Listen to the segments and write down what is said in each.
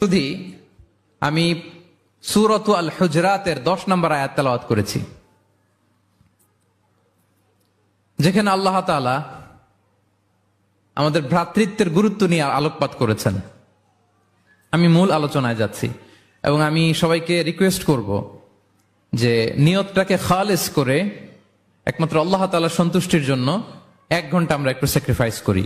শুধু আমি সূরাত আল হুজরাতের 10 নম্বর আয়াত তেলাওয়াত করেছি, যেখানে আল্লাহ তাআলা আমাদের ভ্রাতৃত্বের গুরুত্ব নিয়ে আলোকপাত করেছেন। আমি মূল আলোচনায় যাচ্ছি এবং আমি সবাইকে রিকোয়েস্ট করব যে নিয়তটাকে খালেস করে একমাত্র আল্লাহ তাআলার সন্তুষ্টির জন্য 1 ঘন্টা আমরা একটু স্যাক্রিফাইস করি।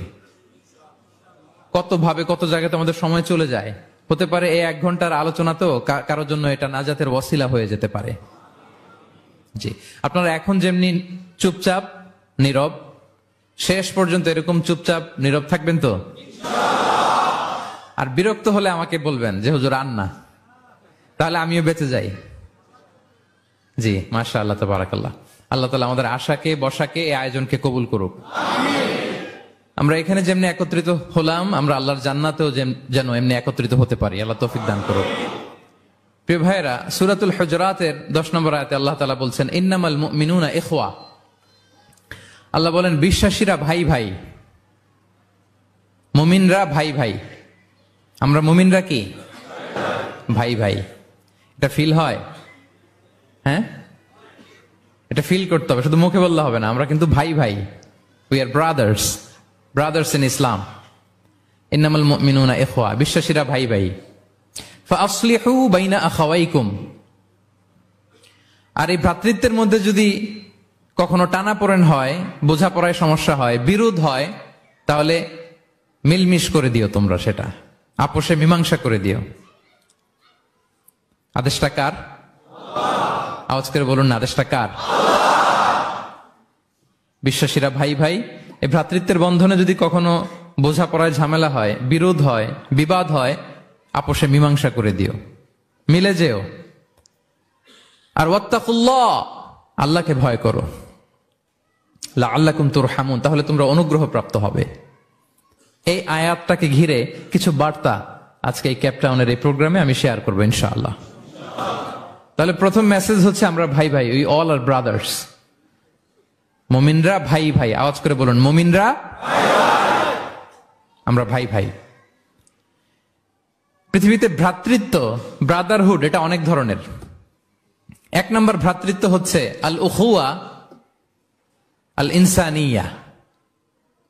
কত জায়গাতে আমাদের সময় চলে যায়, হতে পারে এই 1 ঘন্টার আলোচনা তো কারোর জন্য এটা নাজাতের ওয়াসিলা হয়ে যেতে পারে। জি, আপনারা এখন যেমনি চুপচাপ নীরব, শেষ পর্যন্ত এরকম চুপচাপ নীরব থাকবেন তো? আর বিরক্ত হলে আমাকে বলবেন যে হুজুর আর না, তাহলে আমিও বেঁচে যাই। জি, মাশাআল্লাহ, তাবারাকাল্লাহ। আল্লাহ তাআলা আমাদের আশাকে, বসাকে, এই আয়োজনকে কবুল করুক। আমরা এখানে যেমনি একত্রিত হলাম, আমরা আল্লাহর জান্নাতেও যেন এমনি একত্রিত হতে পারি। আল্লাহ তৌফিক দান করুক। প্রিয় ভাইয়েরা, সূরাতুল হুজরাতের 10 নম্বর আয়াতে আল্লাহ তাআলা বলছেন, ইন্নামাল মুমিনুনা ইখওয়া। আল্লাহ বলেন বিশ্বাসীরা ভাই ভাই, মুমিনরা ভাই ভাই। আমরা মুমিনরা কি ভাই ভাই? এটা ফিল হয়? হ্যাঁ, এটা ফিল করতে হবে, শুধু মুখে বললে হবে না। আমরা কিন্তু ভাই ভাই, উই আর ব্রাদার্স ইন ইসলাম। ইন্নামাল মুমিনুনা ইখওয়া, বিশ্বাসীরা ভাই ভাই। ফাআসলিহু বাইনা আখাওয়াইকুম। আর এই ভ্রাতৃত্বের মধ্যে যদি কখনো টানাপোড়েন হয়, বোঝাপড়ায় সমস্যা হয়, বিরোধ হয়, তাহলে মিলমিশ করে দিও, তোমরা সেটা আপোষে মীমাংসা করে দিও। আদেশটা কার? আওয়াজ করে বলুন না, আদেশটা কার? বিশ্বাসীরা ভাই ভাই। এই ভ্রাতৃত্বের বন্ধনে যদি কখনো বোঝাপড়ায় ঝামেলা হয়, বিরোধ হয়, বিবাদ হয়, আপোষে মীমাংসা করে দিও, মিলে যেও। আর ওয়াত্তাকুল্লাহ, আল্লাহকে ভয় করো। লাআল্লাকুম তুরহামুন, তাহলে তোমরা অনুগ্রহ প্রাপ্ত হবে। এই আয়াতটাকে ঘিরে কিছু বার্তা আজকে এই ক্যাপটাউনের এই প্রোগ্রামে আমি শেয়ার করবো ইনশাআল্লাহ। তাহলে প্রথম মেসেজ হচ্ছে আমরা ভাই ভাই, উই অল আর ব্রাদার্স। মুমিনরা ভাই ভাই, আওয়াজ করে বলুন, মুমিনরা আমরা ভাই ভাই। পৃথিবীতে ভ্রাতৃত্ব, ব্রাদারহুড, এটা অনেক ধরনের। 1 নম্বর ভ্রাতৃত্ব হচ্ছে আল উখুয়া আল ইনসানিয়া,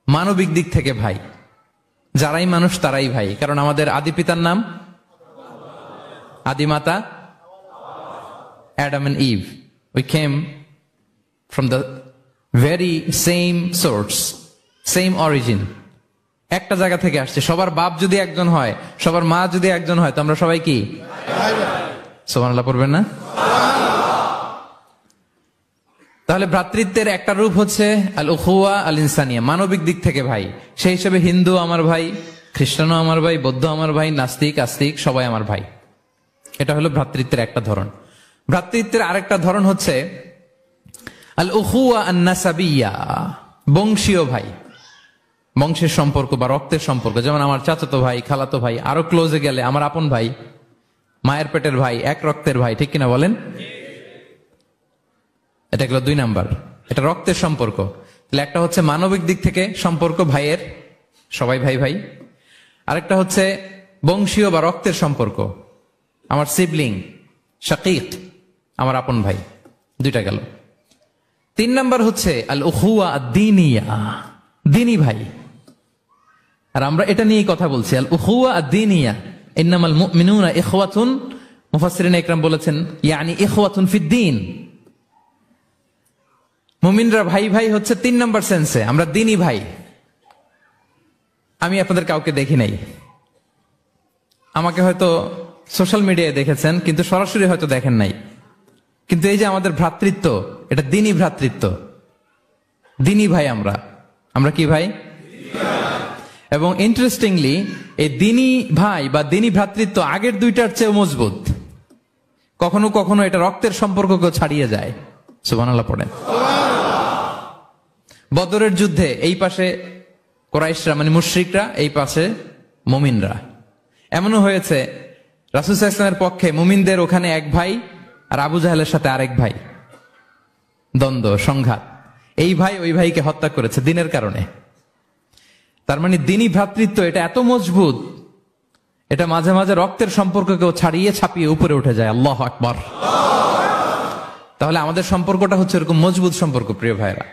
মানবিক দিক থেকে ভাই। যারাই মানুষ তারাই ভাই, কারণ আমাদের আদি পিতার নাম, আদি মাতা Adam and Eve. We came from the very same source, same origin. একটা জায়গা থেকে আসছে। সবার বাপ যদি একজন হয়, সবার মা যদি একজন হয়, তো আমরা সবাই কি সুবহানাল্লাহ পড়বেন না? তাহলে ভ্রাতৃত্বের একটা রূপ হচ্ছে আল উখুয়া আল ইনসানিয়া, মানবিক দিক থেকে ভাই। সেই হিসেবে হিন্দু আমার ভাই, খ্রিস্টানও আমার ভাই, বৌদ্ধ আমার ভাই, নাস্তিক আস্তিক সবাই আমার ভাই। এটা হলো ভ্রাতৃত্বের একটা ধরন। ভ্রাতৃত্বের আরেকটা ধরন হচ্ছে আল উখুয়া আন নাসাবিয়া, বংশীয় ভাই, বংশের সম্পর্ক বা রক্তের সম্পর্ক। যেমন আমার চাচাতো ভাই, খালাতো ভাই, আরো ক্লোজে গেলে আমার আপন ভাই, মায়ের পেটের ভাই, এক রক্তের ভাই, ঠিক কিনা বলেন? এটা গেল 2 নাম্বার, এটা রক্তের সম্পর্ক। তাহলে একটা হচ্ছে মানবিক দিক থেকে সম্পর্ক ভাইয়ের, সবাই ভাই ভাই। আরেকটা হচ্ছে বংশীয় বা রক্তের সম্পর্ক, আমার সিবলিং, শাকিক, আমার আপন ভাই। 2টা গেল। 3 নাম্বার হচ্ছে আল উখুয়া আদ-দীনিয়া, দ্বীনি ভাই। আর আমরা এটা নিয়েই কথা বলছি, আল উখুয়া আদ-দীনিয়া। ইন্নামাল মুমিনুনা ইখওয়াতুন, মুফাসসিরিন ইকরাম বলেছেন ইয়ানি ইখওয়াতুন ফিদ-দীন। মুমিনরা ভাই ভাই হচ্ছে 3 নাম্বার সেন্সে, আমরা দ্বীনি ভাই। আমি আপনাদের কাউকে দেখি নাই, আমাকে হয়তো সোশ্যাল মিডিয়ায় দেখেছেন, কিন্তু সরাসরি হয়তো দেখেন নাই। কিন্তু এই যে আমাদের ভ্রাতৃত্ব, এটা দ্বীনি ভ্রাতৃত্ব, দ্বীনি ভাই। আমরা কি ভাই? এবং ইন্টারেস্টিংলি এই দ্বীনি ভাই বা দ্বীনি ভ্রাতৃত্ব আগের 2টার চেয়ে মজবুত। কখনো কখনো এটা রক্তের সম্পর্ককেও ছাড়িয়ে যায়। সুবহানাল্লাহ পড়েন। বদরের যুদ্ধে এই পাশে কুরাইশরা মানে মুশরিকরা, এই পাশে মুমিনরা। এমনও হয়েছে রাসূল সাল্লাল্লাহু আলাইহি ওয়াসাল্লামের পক্ষে মুমিনদের ওখানে এক ভাই, আর আবু জাহেলের সাথে আরেক ভাই, দ্বন্দ্ব, সংঘাত। এই ভাই ওই ভাইকে হত্যা করেছে দ্বীনের কারণে। তার মানে দ্বীনি ভ্রাতৃত্ব এটা এত মজবুত, এটা মাঝে মাঝে রক্তের সম্পর্ককেও ছাড়িয়ে ছাপিয়ে উপরে উঠে যায়। আল্লাহু আকবার। তাহলে আমাদের সম্পর্কটা হচ্ছে এরকম মজবুত সম্পর্ক। প্রিয় ভাইরা,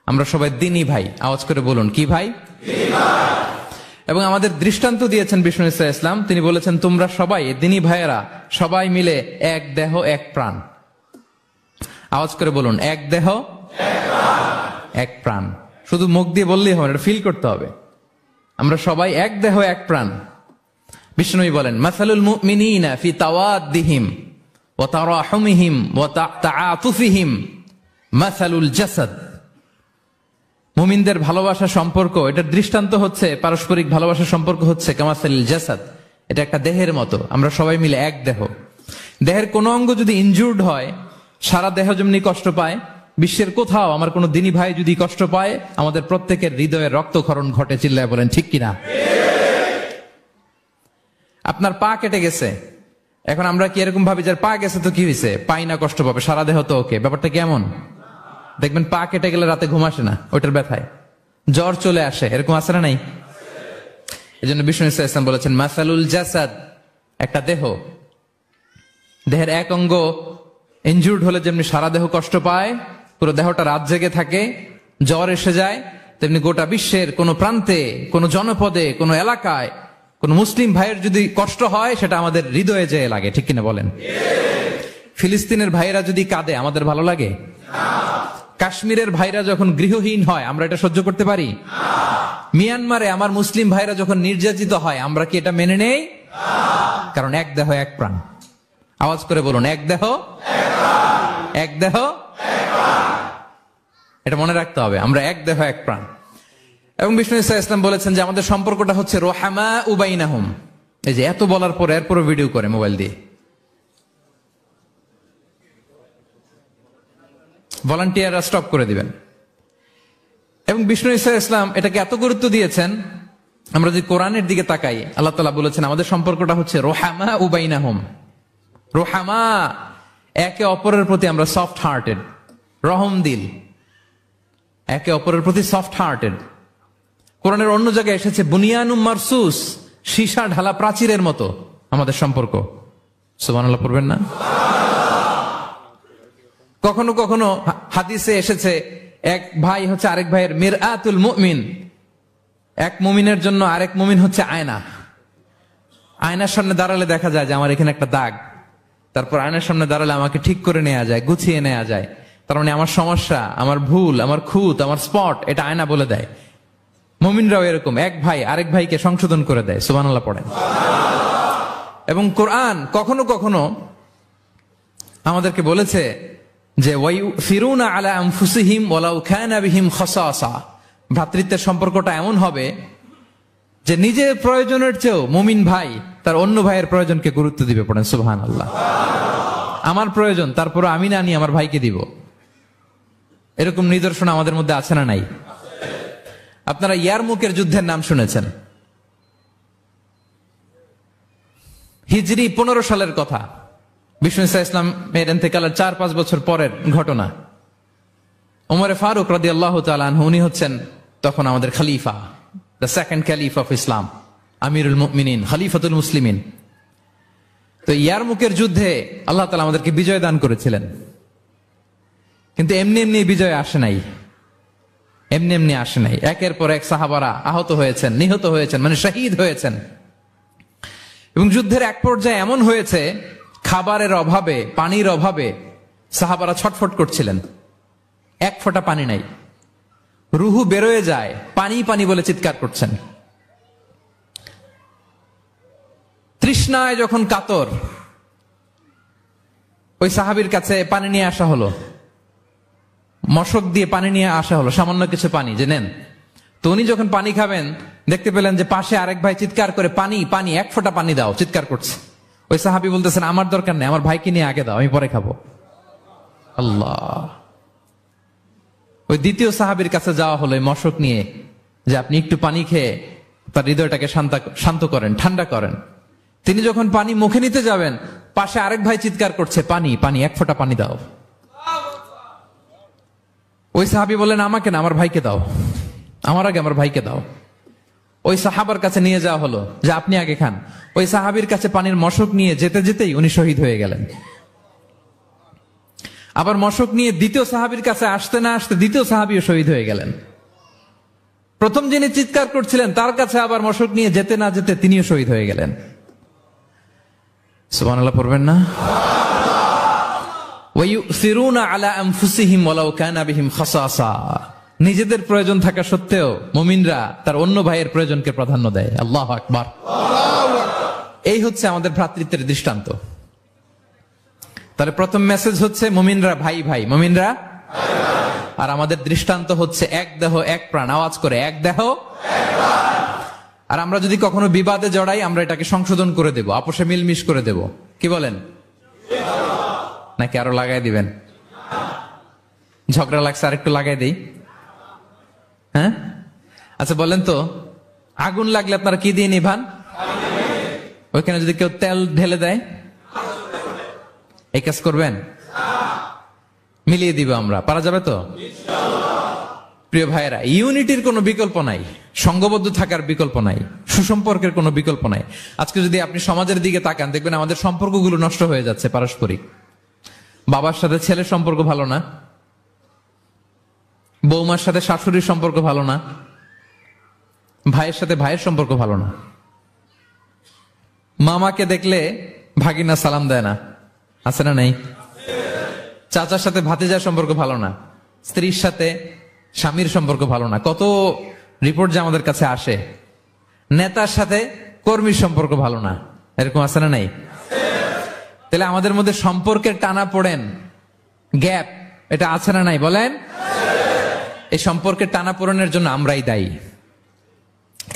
আমরা সবাই দ্বীনি ভাই। আওয়াজ করে বলুন, কি ভাই? এবং আমাদের দৃষ্টান্ত দিয়েছেন বিষ্ণু ইসলাম। তিনি বলেছেন, তোমরা সবাই দ্বীনি ভাইয়েরা সবাই মিলে এক দেহ এক প্রাণ। আওয়াজ করে বলুন, এক দেহ এক প্রাণ। শুধু মুখ দিয়ে বললেই হবে, এটা ফিল করতে হবে। আমরা সবাই এক দেহ এক প্রাণ। বিষ্ণু বলেন, মাসালুল মুমিনিনা ফি তাওয়াদ্দিহিম ওয়া তারাহুমিহিম ওয়া তাআতুফিহিম মাসালুল জাসাদ। মুমিনদের ভালোবাসা সম্পর্ক, এটার দৃষ্টান্ত হচ্ছে, পারস্পরিক ভালোবাসার সম্পর্ক হচ্ছে কামাসালিল জাসাদ। এটা একটা দেহের মতো। আমরা সবাই মিলে এক দেহ। দেহের কোনো অঙ্গ যদি ইনজুর্ড হয়, সারা দেহ যেমনি কষ্ট পায়, বিশ্বের কোথাও আমার কোনো দ্বীনি ভাই যদি কষ্ট পায়, আমাদের প্রত্যেকের হৃদয়ে রক্তক্ষরণ ঘটে। চিল্লায় বলেন ঠিক কিনা? আপনার পা কেটে গেছে, এখন আমরা কি এরকম ভাবি যে পা গেছে তো কি হয়েছে, পাই না, কষ্ট পাবে, সারা দেহ তো ওকে। ব্যাপারটা কেমন? দেখবেন পা কেটে গেলে রাতে ঘুম আসে না, ওইটার ব্যথায় জ্বর চলে আসে। এরকম আছে না নাই? এই জন্য বিষ্ণু ইসলাম বলেছেন, মাসালুল জাসাদ, একটা দেহ, দেহের এক অঙ্গ ইনজুর্ড হলে যেমনি সারা দেহ কষ্ট পায়, পুরো দেহটা রাত জেগে থাকে, জ্বর এসে যায়, তেমনি গোটা বিশ্বের কোনো প্রান্তে, কোনো জনপদে, কোনো এলাকায় কোন মুসলিম ভাইয়ের যদি কষ্ট হয়, সেটা আমাদের হৃদয়ে যেয়ে লাগে। ঠিক কিনা বলেন? ফিলিস্তিনের ভাইরা যদি কাঁদে, আমাদের ভালো লাগে? কাশ্মীরের ভাইরা যখন গৃহহীন হয়, আমরা এটা সহ্য করতে পারি? মিয়ানমারে আমার মুসলিম ভাইরা যখন নির্যাতিত হয়, আমরা কি এটা মেনে নেই? কারণ এক দেহ এক প্রাণ। আওয়াজ করে বলুন, এক দেহ এক দেহ। এটা মনে রাখতে হবে, আমরা এক দেহ এক প্রাণ। এবং বিষ্ণু ইসলাম বলেছেন যে আমাদের সম্পর্কটা হচ্ছে রোহামা উবাইনাহুম। এই যে এত বলার পর এরপর ভিডিও করে মোবাইল দিয়ে, ভলান্টিয়াররা স্টপ করে দিবেন। এবং বিষ্ণু ইসলাম এটাকে এত গুরুত্ব দিয়েছেন, আমরা যদি কোরআনের দিকে তাকাই, আল্লাহ তাআলা বলেছেন আমাদের সম্পর্কটা হচ্ছে রোহামা উবাইনাহুম। রোহামা, একে অপরের প্রতি আমরা সফট হার্টেড, রহম দিল, একে অপরের প্রতি সফট হার্টেড। কোরআনের অন্য জায়গায় এসেছে বুনিয়ানুম মারসুস, সীসা ঢালা প্রাচীরের মতো আমাদের সম্পর্ক। সুবহানাল্লাহ পড়বেন না? কখনো কখনো হাদিসে এসেছে, এক ভাই হচ্ছে আরেক ভাইয়ের মিরআতুল মুমিন। এক মুমিনের জন্য আরেক মুমিন হচ্ছে আয়না। আয়নার সামনে দাঁড়ালে দেখা যায় যে আমার এখানে একটা দাগ, তারপর আয়নার সামনে দাঁড়ালে আমাকে ঠিক করে নেওয়া যায়, গুছিয়ে নেওয়া যায়। তার মানে আমার সমস্যা, আমার ভুল, আমার খুঁত, আমার স্পট, এটা আয়না বলে দেয়। মুমিনরাও এরকম, এক ভাই আরেক ভাইকে সংশোধন করে দেয়। সুবহানাল্লাহ পড়েন। এবং কোরআন কখনো কখনো আমাদেরকে বলেছে যে ওয়ায়ুফিরুনা আলা আনফুসিহিম ওয়ালাউ কানা বিহিম খাসাসা। ভ্রাতৃত্বের সম্পর্কটা এমন হবে যে নিজের প্রয়োজনের চেয়েও মুমিন ভাই তার অন্য ভাইয়ের প্রয়োজনকে গুরুত্ব দিবে। পড়েন সুবহানাল্লাহ। আমার প্রয়োজন, তারপর আমি না নিয়ে আমার ভাইকে দিব। এরকম নিদর্শন আমাদের মধ্যে আছে না নাই? আপনারা ইয়ারমুকের যুদ্ধের নাম শুনেছেন, হিজরি 15 সালের কথা। বিষ্ণু ইসলামের ইন্তেকালের 4-5 বছর পরের ঘটনা। ওমরে ফারুক রাদিয়াল্লাহু তাআলা আনহু, উনি হচ্ছেন তখন আমাদের খলিফা, the second caliph of Islam, আমিরুল মুমিনিন, খলিফাতুল মুসলিমিন। তো ইয়ারমুকের যুদ্ধে আল্লাহ তাআলা আমাদেরকে বিজয় দান করেছিলেন। কিন্তু এমনি এমনি বিজয় আসে নাই, এমনি এমনি আসে নাই। একের পর এক সাহাবারা আহত হয়েছেন, নিহত হয়েছেন, মানে শহীদ হয়েছেন। এবং যুদ্ধের এক পর্যায়ে এমন হয়েছে, খাবারের অভাবে, পানির অভাবে সাহাবারা ছটফট করছিলেন। এক ফোঁটা পানি নাই, রুহু বেরোয় যায়, পানি পানি বলে চিৎকার করছেন। তৃষ্ণায় যখন কাতর, ওই সাহাবীর কাছে পানি নিয়ে আসা হলো, মশক দিয়ে পানি নিয়ে আসা হলো, সামান্য কিছু পানি যে নেন। তো উনি যখন পানি খাবেন, দেখতে পেলেন যে পাশে আরেক ভাই চিৎকার করে পানি পানি, এক ফোঁটা পানি দাও, চিৎকার করছে। ওই সাহাবী বলতেছেন আমার দরকার নেই, আমার ভাইকে নিয়ে আগে দাও, আমি পরে খাবো। আল্লাহ। ওই দ্বিতীয় সাহাবীর কাছে যাওয়া হলো এই মশক নিয়ে, যে আপনি একটু পানি খেয়ে তার হৃদয়টাকে শান্ত করেন, ঠান্ডা করেন। তিনি যখন পানি মুখে নিতে যাবেন, পাশে আরেক ভাই চিৎকার করছে পানি পানি, এক ফোঁটা পানি দাও। ওই সাহাবী বললেন আমাকে না, আমার ভাইকে দাও, আমার আগে আমার ভাইকে দাও। ওই সাহাবার কাছে নিয়ে যাওয়া হলো যে আপনি আগে খান। ওই সাহাবীর কাছে পানির মশক নিয়ে যেতে যেতেই উনি শহীদ হয়ে গেলেন। আবার মশক নিয়ে দ্বিতীয় সাহাবীর কাছে আসতে না আসতে দ্বিতীয় সাহাবীও শহীদ হয়ে গেলেন। প্রথম যিনি চিৎকার করছিলেন তার কাছে আবার মশক নিয়ে যেতে না যেতে তিনিও শহীদ হয়ে গেলেন। সুবহানাল্লাহ পড়বেন না? ওয়ায়ুসিরুনা আলা আনফুসিহিম ওয়ালাউ কানা বিহিম খাসাসা। নিজেদের প্রয়োজন থাকা সত্ত্বেও মুমিনরা তার অন্য ভাইয়ের প্রয়োজনকে প্রাধান্য দেয়। আল্লাহু আকবার। এই হচ্ছে আমাদের ভ্রাতৃত্বের দৃষ্টান্ত। তাহলে প্রথম মেসেজ হচ্ছে মুমিনরা ভাই ভাই, মুমিনরা আর আমাদের দৃষ্টান্ত হচ্ছে এক দেহ এক প্রাণ। আওয়াজ করে, এক দেহ এক প্রাণ। আর আমরা যদি কখনো বিবাদে জড়াই আমরা এটাকে সংশোধন করে দেব, আপোষে মিলমিশ করে দেব। কি বলেন? নাকি আরো লাগাই দিবেন? ঝগড়া লাগছে আর একটু লাগাই দেই? হ্যাঁ, আচ্ছা বলেন তো, আগুন লাগলে আপনারা কি দিয়ে নিভান? ওইখানে যদি কেউ তেল ঢেলে দেয় এই কাজ করবেন? মিলিয়ে দিব আমরা, পারা যাবে তো? প্রিয় ভাইয়েরা, ইউনিটির কোনো বিকল্প নাই, সংঘবদ্ধ থাকার বিকল্প নাই, সুসম্পর্কের কোনো বিকল্প নাই। আজকে যদি আপনি সমাজের দিকে তাকান দেখবেন আমাদের সম্পর্কগুলো নষ্ট হয়ে যাচ্ছে পারস্পরিক। বাবার সাথে ছেলের সম্পর্ক ভালো না, বৌমার সাথে শাশুড়ির সম্পর্ক ভালো না, ভাইয়ের সাথে ভাইয়ের সম্পর্ক ভালো না, মামাকে দেখলে ভাগিনা সালাম দেয় না, আছে না? নেই? চাচার সাথে ভাতিজার সম্পর্ক ভালো না, স্ত্রীর সাথে স্বামীর সম্পর্ক ভালো না। কত রিপোর্ট যে আমাদের কাছে আসে। নেতার সাথে কর্মীর সম্পর্ক ভালো না, এরকম আছে না? নাই? তাহলে আমাদের মধ্যে সম্পর্কের টানা পড়েন, গ্যাপ, এটা আছে না নাই বলেন? এই সম্পর্কের টানা পড়েনের জন্য আমরাই দায়ী।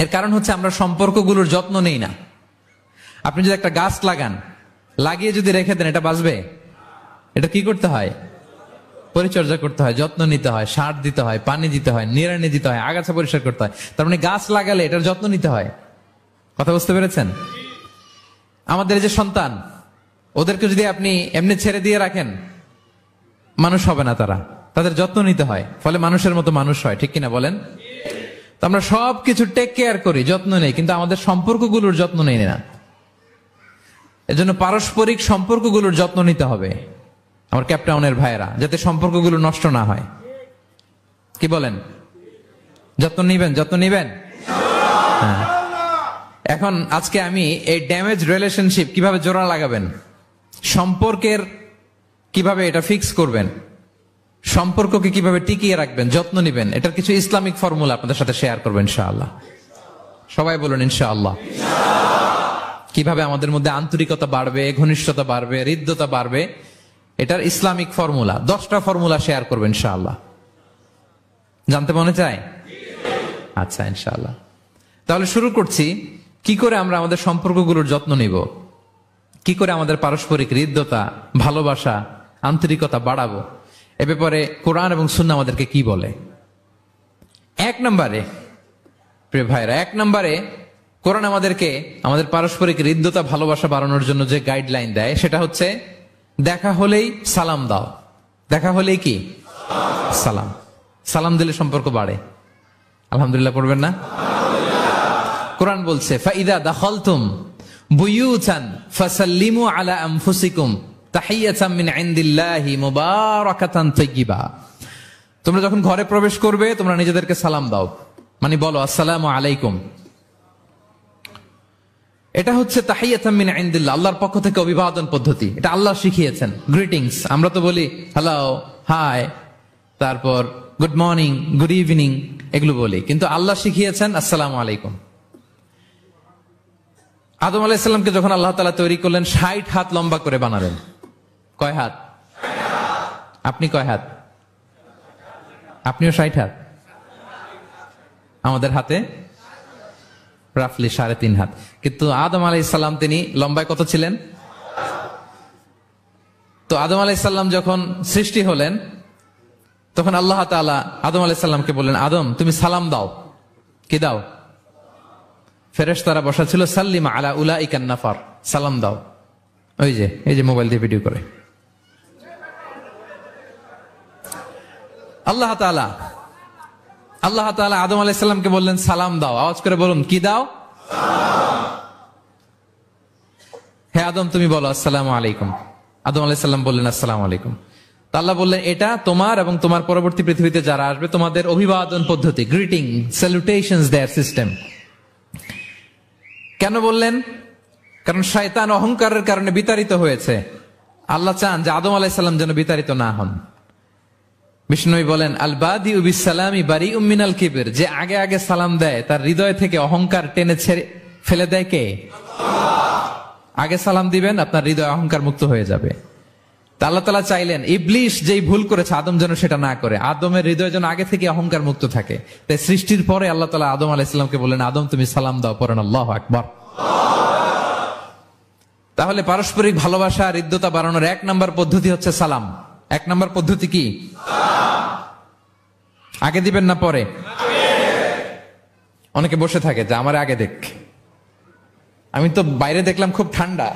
এর কারণ হচ্ছে আমরা সম্পর্কগুলোর যত্ন নেই না। আপনি যদি একটা গাছ লাগান, লাগিয়ে যদি রেখে দেন এটা বাঁচবে? এটা কি করতে হয়? পরিচর্যা করতে হয়, যত্ন নিতে হয়, সার দিতে হয়, পানি দিতে হয়, নিড়ানি দিতে হয়, আগাছা পরিষ্কার করতে হয়। তার মানে গাছ লাগালে এটার যত্ন নিতে হয়। কথা বুঝতে পেরেছেন? আমাদের যে সন্তান, ওদেরকে যদি আপনি এমনি ছেড়ে দিয়ে রাখেন মানুষ হবে না, তাদের যত্ন নিতে হয়, ফলে মানুষের মতো মানুষ হয়। ঠিক কিনা বলেন? তো আমরা সবকিছু টেক কেয়ার করি, যত্ন নেই, কিন্তু আমাদের সম্পর্কগুলোর যত্ন নেই না। এজন্য পারস্পরিক সম্পর্কগুলোর যত্ন নিতে হবে আমার ক্যাপটাউনের ভাইয়েরা, যাতে সম্পর্কগুলো নষ্ট না হয়। কি বলেন? যত্ন নিবেন? যত্ন নিবেন? হ্যাঁ। এখন আজকে আমি এই ড্যামেজ রিলেশনশিপ কিভাবে জোড়া লাগাবেন, সম্পর্কের কিভাবে এটা ফিক্স করবেন, সম্পর্ককে কিভাবে টিকিয়ে রাখবেন, যত্ন নিবেন, এটার কিছু ইসলামিক ফর্মুলা আপনাদের সাথে শেয়ার করবেন ইনশাআল্লাহ। সবাই বলুন ইনশাআল্লাহ। কিভাবে আমাদের মধ্যে আন্তরিকতা বাড়বে, ঘনিষ্ঠতা বাড়বে, হৃদ্যতা বাড়বে, এটার ইসলামিক ফর্মুলা 10টা ফর্মুলা শেয়ার করবেন ইনশাআল্লাহ। জানতে মনে চায়? আচ্ছা ইনশাআল্লাহ। তাহলে শুরু করছি, কি করে আমরা আমাদের সম্পর্কগুলোর যত্ন নিব, কি করে আমাদের পারস্পরিক হৃদ্যতা, ভালোবাসা, আন্তরিকতা বাড়াবো, এ ব্যাপারে কোরআন এবং সুন্নাহ আমাদেরকে কি বলে। এক নম্বরে প্রিয় ভাইরা, এক নম্বরে কোরআন আমাদেরকে আমাদের পারস্পরিক হৃদ্যতা, ভালোবাসা বাড়ানোর জন্য যে গাইডলাইন দেয় সেটা হচ্ছে দেখা হলেই সালাম দাও। দেখা হলেই কি? সালাম। সালাম দিলে সম্পর্ক বাড়ে। আলহামদুলিল্লাহ পড়বেন না? কোরআন বলছে ফাইদা দাখালতুম বুয়ুতান ফাসাল্লিমু আলা আনফুসিকুম তাহিয়াতাম মিন ইনদিল্লাহি মুবারাকাতান তাইয়্যিবা। তোমরা যখন ঘরে প্রবেশ করবে তোমরা নিজেদেরকে সালাম দাও, মানে বলো আসসালামু আলাইকুম। এটা হচ্ছে তাহিয়াতাম মিন ইনদিল্লাহ, আল্লাহর পক্ষ থেকে অভিবাদন পদ্ধতি। এটা আল্লাহ শিখিয়েছেন। গ্রিটিংস আমরা তো বলি হ্যালো, হাই, তারপর গুড মর্নিং, গুড ইভিনিং, এগুলো বলি, কিন্তু আল্লাহ শিখিয়েছেন আসসালামু আলাইকুম। আদম আলাইহিস সালামকে যখন আল্লাহ তাআলা তৈরি করলেন 60 হাত লম্বা করে বানালেন। কয় হাত? আপনি কয় হাত? আপনিও 60 হাত। আমাদের হাতে রাফলি 3.5 হাত। কিন্তু আদম আলাইহিস সালাম তিনি লম্বায় কত ছিলেন? তো আদম আলাইহিস সালাম যখন সৃষ্টি হলেন তখন আল্লাহ তাআলা আদম আলাইহিস সালামকে বললেন, আদম তুমি সালাম দাও। কি দাও? ফেরেশতারা বসা ছিল, সাল্লিম আলা উলাইকান নাফার, সালাম দাও। ওই যে মোবাইল দিয়ে ভিডিও করে। আল্লাহ তাআলা আদম আলাইহিস সালামকে বললেন সালাম দাও। আওয়াজ করে বলুন, কি দাও? হে আদম তুমি বলো আসসালামু আলাইকুম। আদম আলাইহিস সালাম বললেন আসসালামু আলাইকুম। তা আল্লাহ বললেন এটা তোমার এবং তোমার পরবর্তী পৃথিবীতে যারা আসবে তোমাদের অভিবাদন পদ্ধতি, গ্রিটিং, স্যালুটেশনস দেয়ার সিস্টেম। কেন বললেন? কারণ শয়তান অহংকারের কারণে বিতাড়িত হয়েছে। আল্লাহ চান যে আদম আলাইহিস সালাম যেন বিতাড়িত না হন। বিষ্ণু বলেন আল বাদিউ বিস সালামি বারিউম মিনাল কিবর, যে আগে আগে সালাম দেয় তার হৃদয় থেকে অহংকার টেনে ছেড়ে ফেলে দেয় কে? আগে সালাম দিবেন, আপনার হৃদয় অহংকার মুক্ত হয়ে যাবে। আল্লাহ তাআলা চাইলেন ইবলিস যেই ভুল করেছে আদম যেন সেটা না করে, আদমের হৃদয় যেন আগে থেকে অহংকার মুক্ত থাকে। তাই সৃষ্টির পরে আল্লাহ তাআলা আদম আলাইহিস সালামকে বললেন আদম তুমি সালাম দাও, পড়েন আল্লাহু আকবার। তাহলে পারস্পরিক ভালোবাসা আর হৃদ্যতা বাড়ানোর 1 নম্বর পদ্ধতি হচ্ছে সালাম। 1 নম্বর পদ্ধতি কি? আগে দিবেন না পরে? অনেকে বসে থাকে যে আমার আগে দেখ, আমি তো বাইরে দেখলাম খুব ঠান্ডা,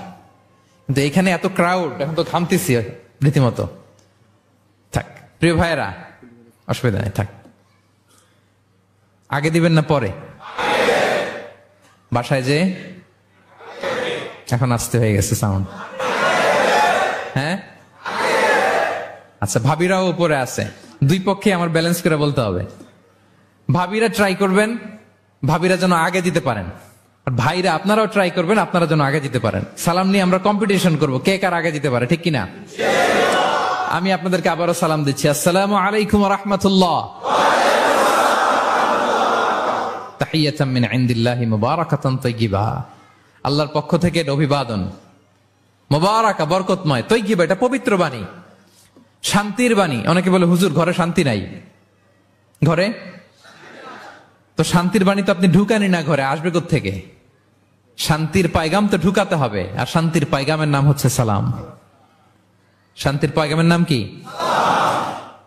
কিন্তু এখানে এত ক্রাউড, এখন তো ঘামতেছি রীতিমতো। থাক প্রিয় ভাইয়েরা, অসুবিধা নেই, থাক। আগে দিবেন না পরে? বাসায় যে এখন আসতে হয়ে গেছে সাউন্ড, হ্যাঁ আচ্ছা। ভাবিরাও উপরে আছে, দুই পক্ষে আমার ব্যালেন্স করে বলতে হবে। ভাবিরা ট্রাই করবেন ভাবিরা যেন আগে দিতে পারেন, আর ভাইরা আপনারাও ট্রাই করবেন আপনারা যেন আগে দিতে পারেন। সালাম নিয়ে আমরা কম্পিটিশন করব কে কার আগে দিতে পারে, ঠিক কিনা? আমি আপনাদেরকে আবারও সালাম দিচ্ছি, আসসালামু আলাইকুম ওয়া রাহমাতুল্লাহ। তাহিয়াতাম মিন ইনদিল্লাহি মুবারাকাতান তাইয়্যিবা, আল্লাহর পক্ষ থেকে অভিবাদন, মুবারাকা বরকতময়, তাইয়্যিবা এটা পবিত্র বাণী, শান্তির বাণী। অনেকে বলে হুজুর ঘরে শান্তি নাই, ঘরে তো শান্তির বাণী তো আপনি ঢুকানি না, ঘরে আসবে কোত্থেকে? শান্তির পায়গাম তো ঢুকাতে হবে, আর শান্তির পায়গামের নাম হচ্ছে সালাম। শান্তির পায়গামের নাম কি?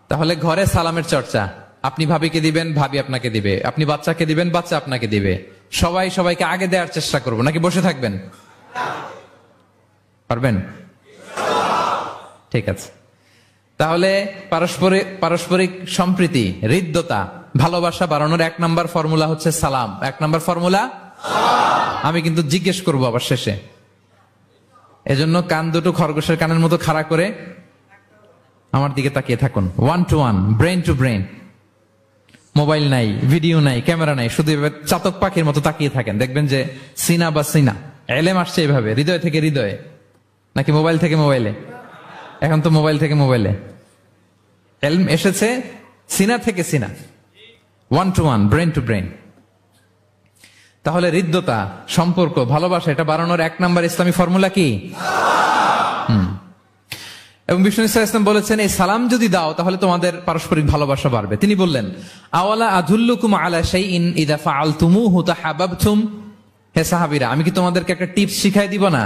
তাহলে ঘরে সালামের চর্চা, আপনি ভাবিকে দিবেন, ভাবি আপনাকে দিবে, আপনি বাচ্চাকে দিবেন, বাচ্চা আপনাকে দিবে, সবাই সবাইকে আগে দেওয়ার চেষ্টা করবো, নাকি বসে থাকবেন? পারবেন? ঠিক আছে। তাহলে পারস্পরিক সম্প্রীতি, হৃদ্যতা, ভালোবাসা বাড়ানোর 1 নম্বর ফর্মুলা হচ্ছে সালাম। 1 নম্বর ফর্মুলা, আমি কিন্তু জিজ্ঞেস করবো আবার শেষে, এজন্য কান দুটো খরগোশের কানের মতো খাড়া করে আমার দিকে তাকিয়ে থাকুন। 1 to 1, brain to brain, mobile নাই, ভিডিও নাই, ক্যামেরা নাই, শুধু এভাবে চাতক পাখির মতো তাকিয়ে থাকেন, দেখবেন যে সিনা বা সিনা এলেম আসছে এইভাবে, হৃদয় থেকে হৃদয়ে, নাকি মোবাইল থেকে মোবাইলে? এখন তো মোবাইল থেকে মোবাইলে এলম এসেছে, সিনা থেকে সিনা, 1 to 1, ব্রেন টু ব্রেন। তাহলে হৃদ্যতা, সম্পর্ক, ভালোবাসা এটা বাড়ানোর 1 নম্বর ইসলামী ফর্মুলা কি? এবং বিষ্ণু ইসলাম বলেছেন এই সালাম যদি দাও তাহলে তোমাদের পারস্পরিক ভালোবাসা বাড়বে। তিনি বললেন আওয়ালা আদুল্লুকুম আলা শাইইন ইযা ফাআলতুমুহু তাহাব্বাবতুম, হে সাহাবীরা আমি কি তোমাদেরকে একটা টিপস শিখাই দিব না,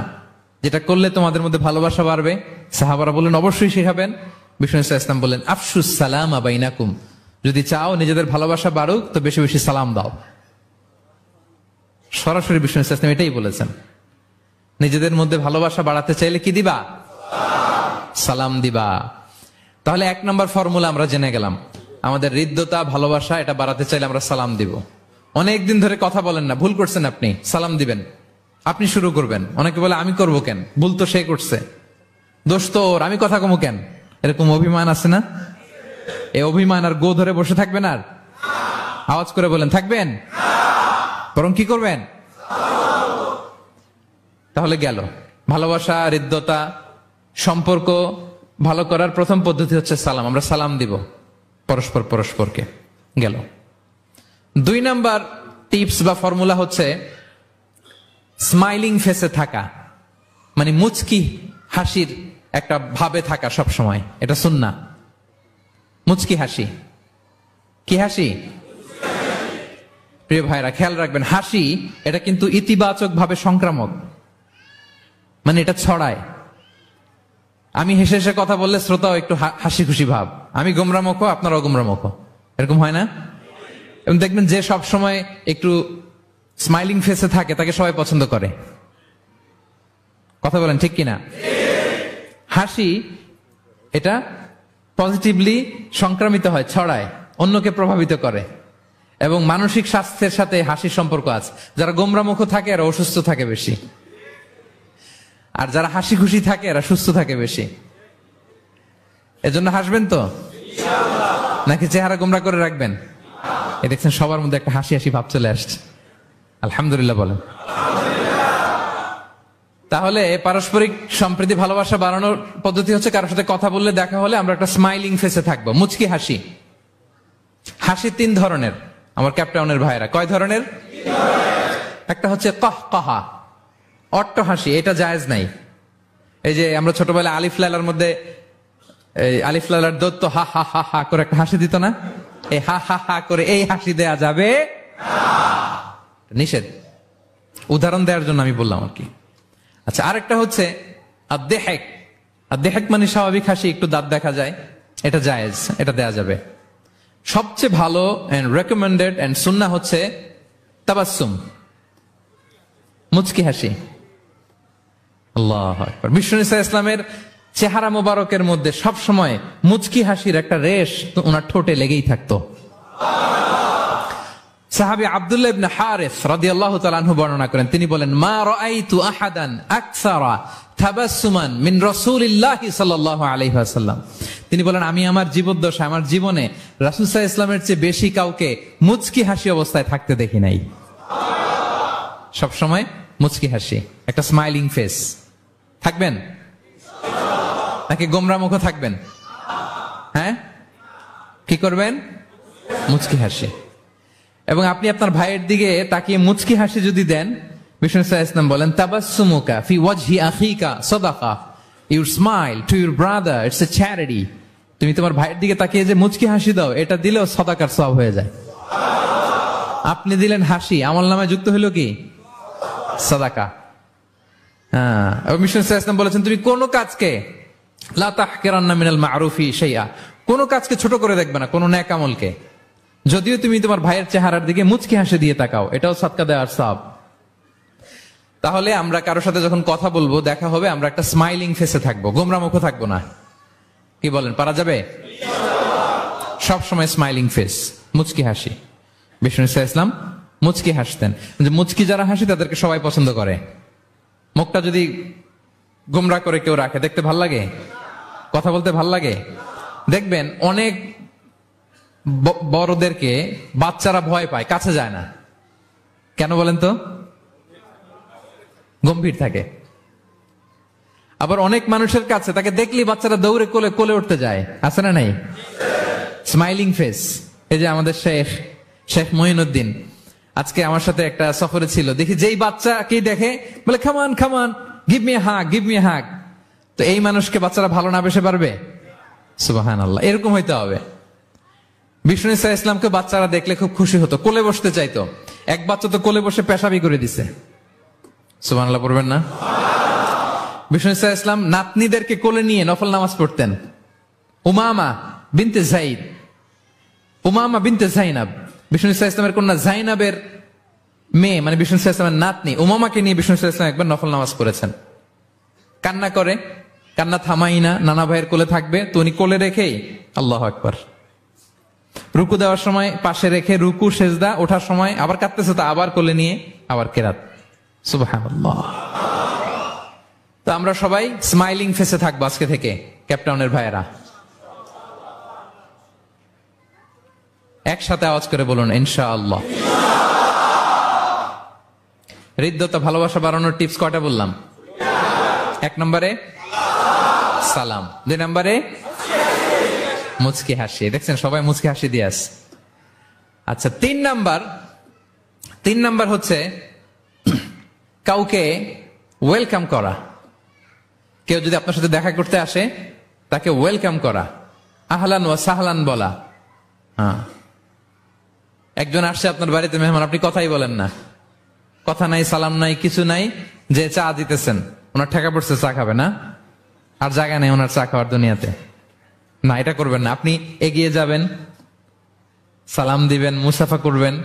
যেটা করলে তোমাদের মধ্যে ভালোবাসা বাড়বে? সাহাবারা বললেন অবশ্যই শিখাবেন। বিষ্ণু ইসলাম বললেন আফশুস সালামা বাইনাকুম, যদি চাও নিজেদের ভালোবাসা বাড়ুক তো বেশি বেশি সালাম দাও। সরাসরি বিষ্ণু ইসলাম এটাই বলেছেন, নিজেদের মধ্যে ভালোবাসা বাড়াতে চাইলে কি দিবা? সালাম দিবা। তাহলে 1 নম্বর ফর্মুলা আমরা জেনে গেলাম, আমাদের হৃদ্যতা, ভালোবাসা এটা বাড়াতে চাইলে আমরা সালাম দিব। অনেকদিন ধরে কথা বলেন না, ভুল করছেন আপনি, সালাম দিবেন, আপনি শুরু করবেন। অনেকে বলে আমি করবো কেন, ভুল তো সে করছে, দোষ তো ওর, আমি কথা কমু কেন? এরকম অভিমান আছে না? এই অভিমান আর গো ধরে বসে থাকবেন? আর আওয়াজ করে বলেন থাকবেন, বরং কি করবেন? তাহলে গেল ভালোবাসা, হৃদ্যতা, সম্পর্ক ভালো করার প্রথম পদ্ধতি হচ্ছে সালাম। আমরা সালাম দিব পরস্পরকে, গেল। 2 নাম্বার টিপস বা ফর্মুলা হচ্ছে স্মাইলিং ফেসে থাকা, মানে মুচকি হাসির একটা ভাবে থাকা সব সময়, এটা সুন্নাহ। মুচকি হাসি, কি হাসি? প্রিয় ভাইরা খেয়াল রাখবেন, হাসি এটা কিন্তু ইতিবাচক ভাবে সংক্রামক, মানে এটা ছড়ায়। আমি হেসে হেসে কথা বললে শ্রোতাও একটু হাসি খুশি ভাব, আমি গোমরামুখ আপনারাও গোমরামুখ, এরকম হয় না? এবং দেখবেন যে সব সময় একটু স্মাইলিং ফেসে থাকে তাকে সবাই পছন্দ করে। কথা বলেন ঠিক কিনা? হাসি এটা পজিটিভলি সংক্রামিত হয়, ছড়ায়, অন্যকে প্রভাবিত করে। এবং মানসিক স্বাস্থ্যের সাথে হাসির সম্পর্ক আছে। যারা গোমরামুখ থাকে এরা অসুস্থ থাকে বেশি, আর যারা হাসি খুশি থাকে এরা সুস্থ থাকে বেশি। এজন্য হাসবেন তো, নাকি চেহারা গোমরা করে রাখবেন? এই দেখছেন সবার মধ্যে একটা হাসি হাসি ভাব চলে আসছে, আলহামদুলিল্লাহ বলেন। তাহলে পারস্পরিক সম্প্রীতি ভালোবাসা বাড়ানোর পদ্ধতি হচ্ছে কারোর সাথে কথা বললে, দেখা হলে আমরা একটা স্মাইলিং ফেসে থাকবো, মুচকি হাসি। হাসি 3 ধরনের আমার ক্যাপটাউনের ভাইরা। কয় ধরনের? একটা হচ্ছে কহকহা, অট্ট হাসি, এটা জায়েজ নাই। এই যে আমরা ছোটবেলায় আলিফ লালার মধ্যে আলিফ লালার দত্ত হা হা হা হা করে একটা হাসি দিত না? এই হা হা হা করে এই হাসি দেয়া যাবে নিষেধ। উদাহরণ দেওয়ার জন্য আমি বললাম আর কি। আচ্ছা, আরেকটা হচ্ছে আদ-দেহেক। আদ-দেহেক মানে স্বাভাবিক হাসি, একটু দাঁত দেখা যায়, এটা জায়েজ, এটা দেয়া যাবে। সবচেয়ে ভালো এন্ড রেকমেন্ডেড এন্ড সুন্নাহ হচ্ছে তাবাসসুম, মুচকি হাসি। আল্লাহু আকবার। বিষ্ণু ইসলামের চেহারা মোবারকের মধ্যে সব সময় মুচকি হাসির একটা রেশ ওনার ঠোঁটে লেগেই থাকতো। সাহাবী আব্দুল্লাহ ইবনে হারিস রাদিয়াল্লাহু তাআলা আনহু বর্ণনা করেন, তিনি বলেন, মা রাআইতু আহাদান আকসারা তাবাসসুমান মিন রাসূলিল্লাহি সাল্লাল্লাহু আলাইহি ওয়াসাল্লাম। তিনি বলেন, আমি আমার জীবদ্দশায়, আমার জীবনে রাসূল সাল্লাল্লাহু আলাইহি ওয়াসাল্লামের চেয়ে বেশি কাউকে মুচকি হাসি অবস্থায় থাকতে দেখি নাই। সব সময় মুচকি হাসি, একটা স্মাইলিং ফেস থাকবেন, নাকি গোমরা মুখ থাকবেন? হ্যাঁ, কি করবেন? মুচকি হাসি। এবং আপনি আপনার ভাইয়ের দিকে তাকিয়ে মুচকি হাসি যদি দেন, বিষ্ণু সাল্লাল্লাহু আলাইহি ওয়াসাল্লাম বলেন, তাবাসসুমুকা ফি ওয়াজহি আখিকা সাদাকা, your smile to your brother it's a charity. তুমি তোমার ভাইয়ের দিকে তাকিয়ে যে মুচকি হাসি দাও, এটা দিলেও সাদাকার সওয়াব হয়ে যায়। আপনি দিলেন হাসি, আমলনামায় যুক্ত হলো কি? সাদাকা। হ্যাঁ, এবং বিষ্ণু সাল্লাল্লাহু আলাইহি ওয়াসাল্লাম বলেছেন, তুমি কোন কাজকে লা তাহকিরান্না মিনাল মা'রুফি শাইআ, কোন কাজকে ছোট করে দেখবে না, কোন নেক আমলকে। যদিও তুমি তোমার ভাইয়ের চেহারার দিকে মুচকি হাসি দিয়ে তাকাও, এটাও সাদকা দেওয়ার সওয়াব। তাহলে আমরা কারোর সাথে যখন কথা বলবো, দেখা হবে, আমরা একটা স্মাইলিং ফেসে থাকবো, গোমরা মুখ থাকবো না। কি বলেন, পারা যাবে? সব সময় স্মাইলিং ফেস, মুচকি হাসি। বিষ্ণু ইসলাম মুচকি হাসতেন। মুচকি যারা হাসি তাদেরকে সবাই পছন্দ করে। মুখটা যদি গোমরা করে কেউ রাখে, দেখতে ভাল লাগে, কথা বলতে ভাল লাগে। দেখবেন অনেক বড়দেরকে বাচ্চারা ভয় পায়, কাছে যায় না। কেন বলেন তো? গম্ভীর থাকে। আবার অনেক মানুষের কাছে তাকে দেখলেই বাচ্চারা দৌড়ে কোলে কোলে উঠতে যায়, আছে না নাই? Smiling face. এই যে আমাদের শেখ মঈনুদ্দিন আজকে আমার সাথে একটা সফরে ছিল, দেখি যেই বাচ্চাকেই দেখে বলে, come on come on, give me hug, give me hug. তো এই মানুষকে বাচ্চারা ভালো না বেসে পারবে? সুবহানাল্লাহ, এরকম হইতে হবে। বিষ্ণু ইসলামকে বাচ্চারা দেখলে খুব খুশি হতো, কোলে বসতে চাইতো। এক বাচ্চা তো কোলে বসে পেশাবি করে দিছে। সুবহানাল্লাহ পড়বেন না? বিষ্ণু ইসলাম নাতনিদেরকে কোলে নিয়ে নফল নামাজ পড়তেন। উমামা বিনতে যায়েদ, উমামা বিনতে যায়নাব, বিষ্ণু ইসলামের কন্যা যায়নাবের মেয়ে, মানে বিষ্ণু ইসলামের নাতনি উমামাকে নিয়ে বিষ্ণু ইসলাম একবার নফল নামাজ পড়েছেন। কান্না করে, কান্না থামাই না, নানা ভাইয়ের কোলে থাকবে, তো উনি কোলে রেখেই আল্লাহু আকবার। রুকু দেওয়ার সময় পাশে রেখে রুকু সেজদা, ওঠার সময় আবার কাঁদতেছে, তো আবার কোলে নিয়ে আবার কেরাত। সুবহানাল্লাহ। তো আমরা সবাই স্মাইলিং ফেসে থাকবো আজকে থেকে, ক্যাপটাউনের ভাইয়েরা। একসাথে আওয়াজ করে বলুন, ইনশাআল্লাহ। হৃদ্যতা ভালোবাসা বাড়ানোর টিপস কয়টা বললাম? 1 নম্বরে সালাম, 2 নম্বরে মুচকি হাসি। দেখছেন সবাই মুচকি হাসি দিয়ে আস। আচ্ছা, 3 নাম্বার হচ্ছে কাউকে ওয়েলকাম করা। কেউ যদি আপনার সাথে দেখা করতে আসে, তাকে ওয়েলকাম করা, আহলান ওয়া সাহলান বলা। হ্যাঁ, একজন আসছে আপনার বাড়িতে মেহমান, আপনি কথাই বলেন না, কথা নাই, সালাম নাই, কিছু নাই, যে চা দিতেছেন, ওনার ঠেকা পড়ছে চা খাবে না, আর জায়গা নেই ওনার চা খাওয়ার দুনিয়াতে। না, এটা করবেন না। আপনি এগিয়ে যাবেন, সালাম দিবেন, মুসাফা করবেন,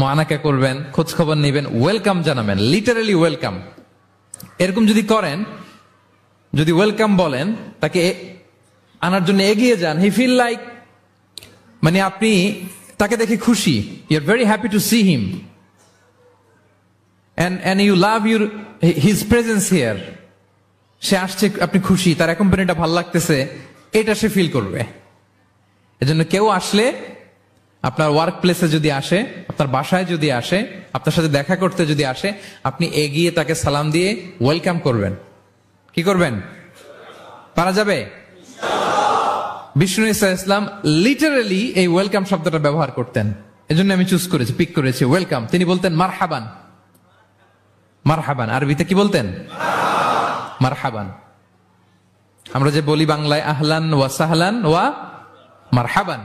মুআনাকা করবেন, খোঁজ খবর নিবেন, ওয়েলকাম জানাবেন, লিটারালি ওয়েলকাম। এরকম যদি করেন, যদি ওয়েলকাম বলেন, তাকে আনার জন্য এগিয়ে যান, হি ফিল লাইক, মানে আপনি তাকে দেখে খুশি, you are very happy to see him, and you love his presence here. সে আসছে, আপনি খুশি, তার কোম্পানিটা ভালো লাগতেছে, এটা সে ফিল করবে। এজন্য কেউ আসলে, আপনার ওয়ার্ক প্লেসে যদি আসে, আপনার বাসায় যদি আসে, আপনার সাথে দেখা করতে যদি আসে, আপনি এগিয়ে তাকে সালাম দিয়ে ওয়েলকাম করবেন। কি করবেন? পারা যাবে? বিষ্ণু ইসলাম লিটারালি এই ওয়েলকাম শব্দটা ব্যবহার করতেন, এজন্য আমি চুজ করেছি, পিক করেছি ওয়েলকাম। তিনি বলতেন মারহাবান। মারহাবান আরবিতে কি বলতেন? মারহাবান। আমরা যে বলি বাংলায় আহলান ওয়া সাহলান ওয়া মারহাবান,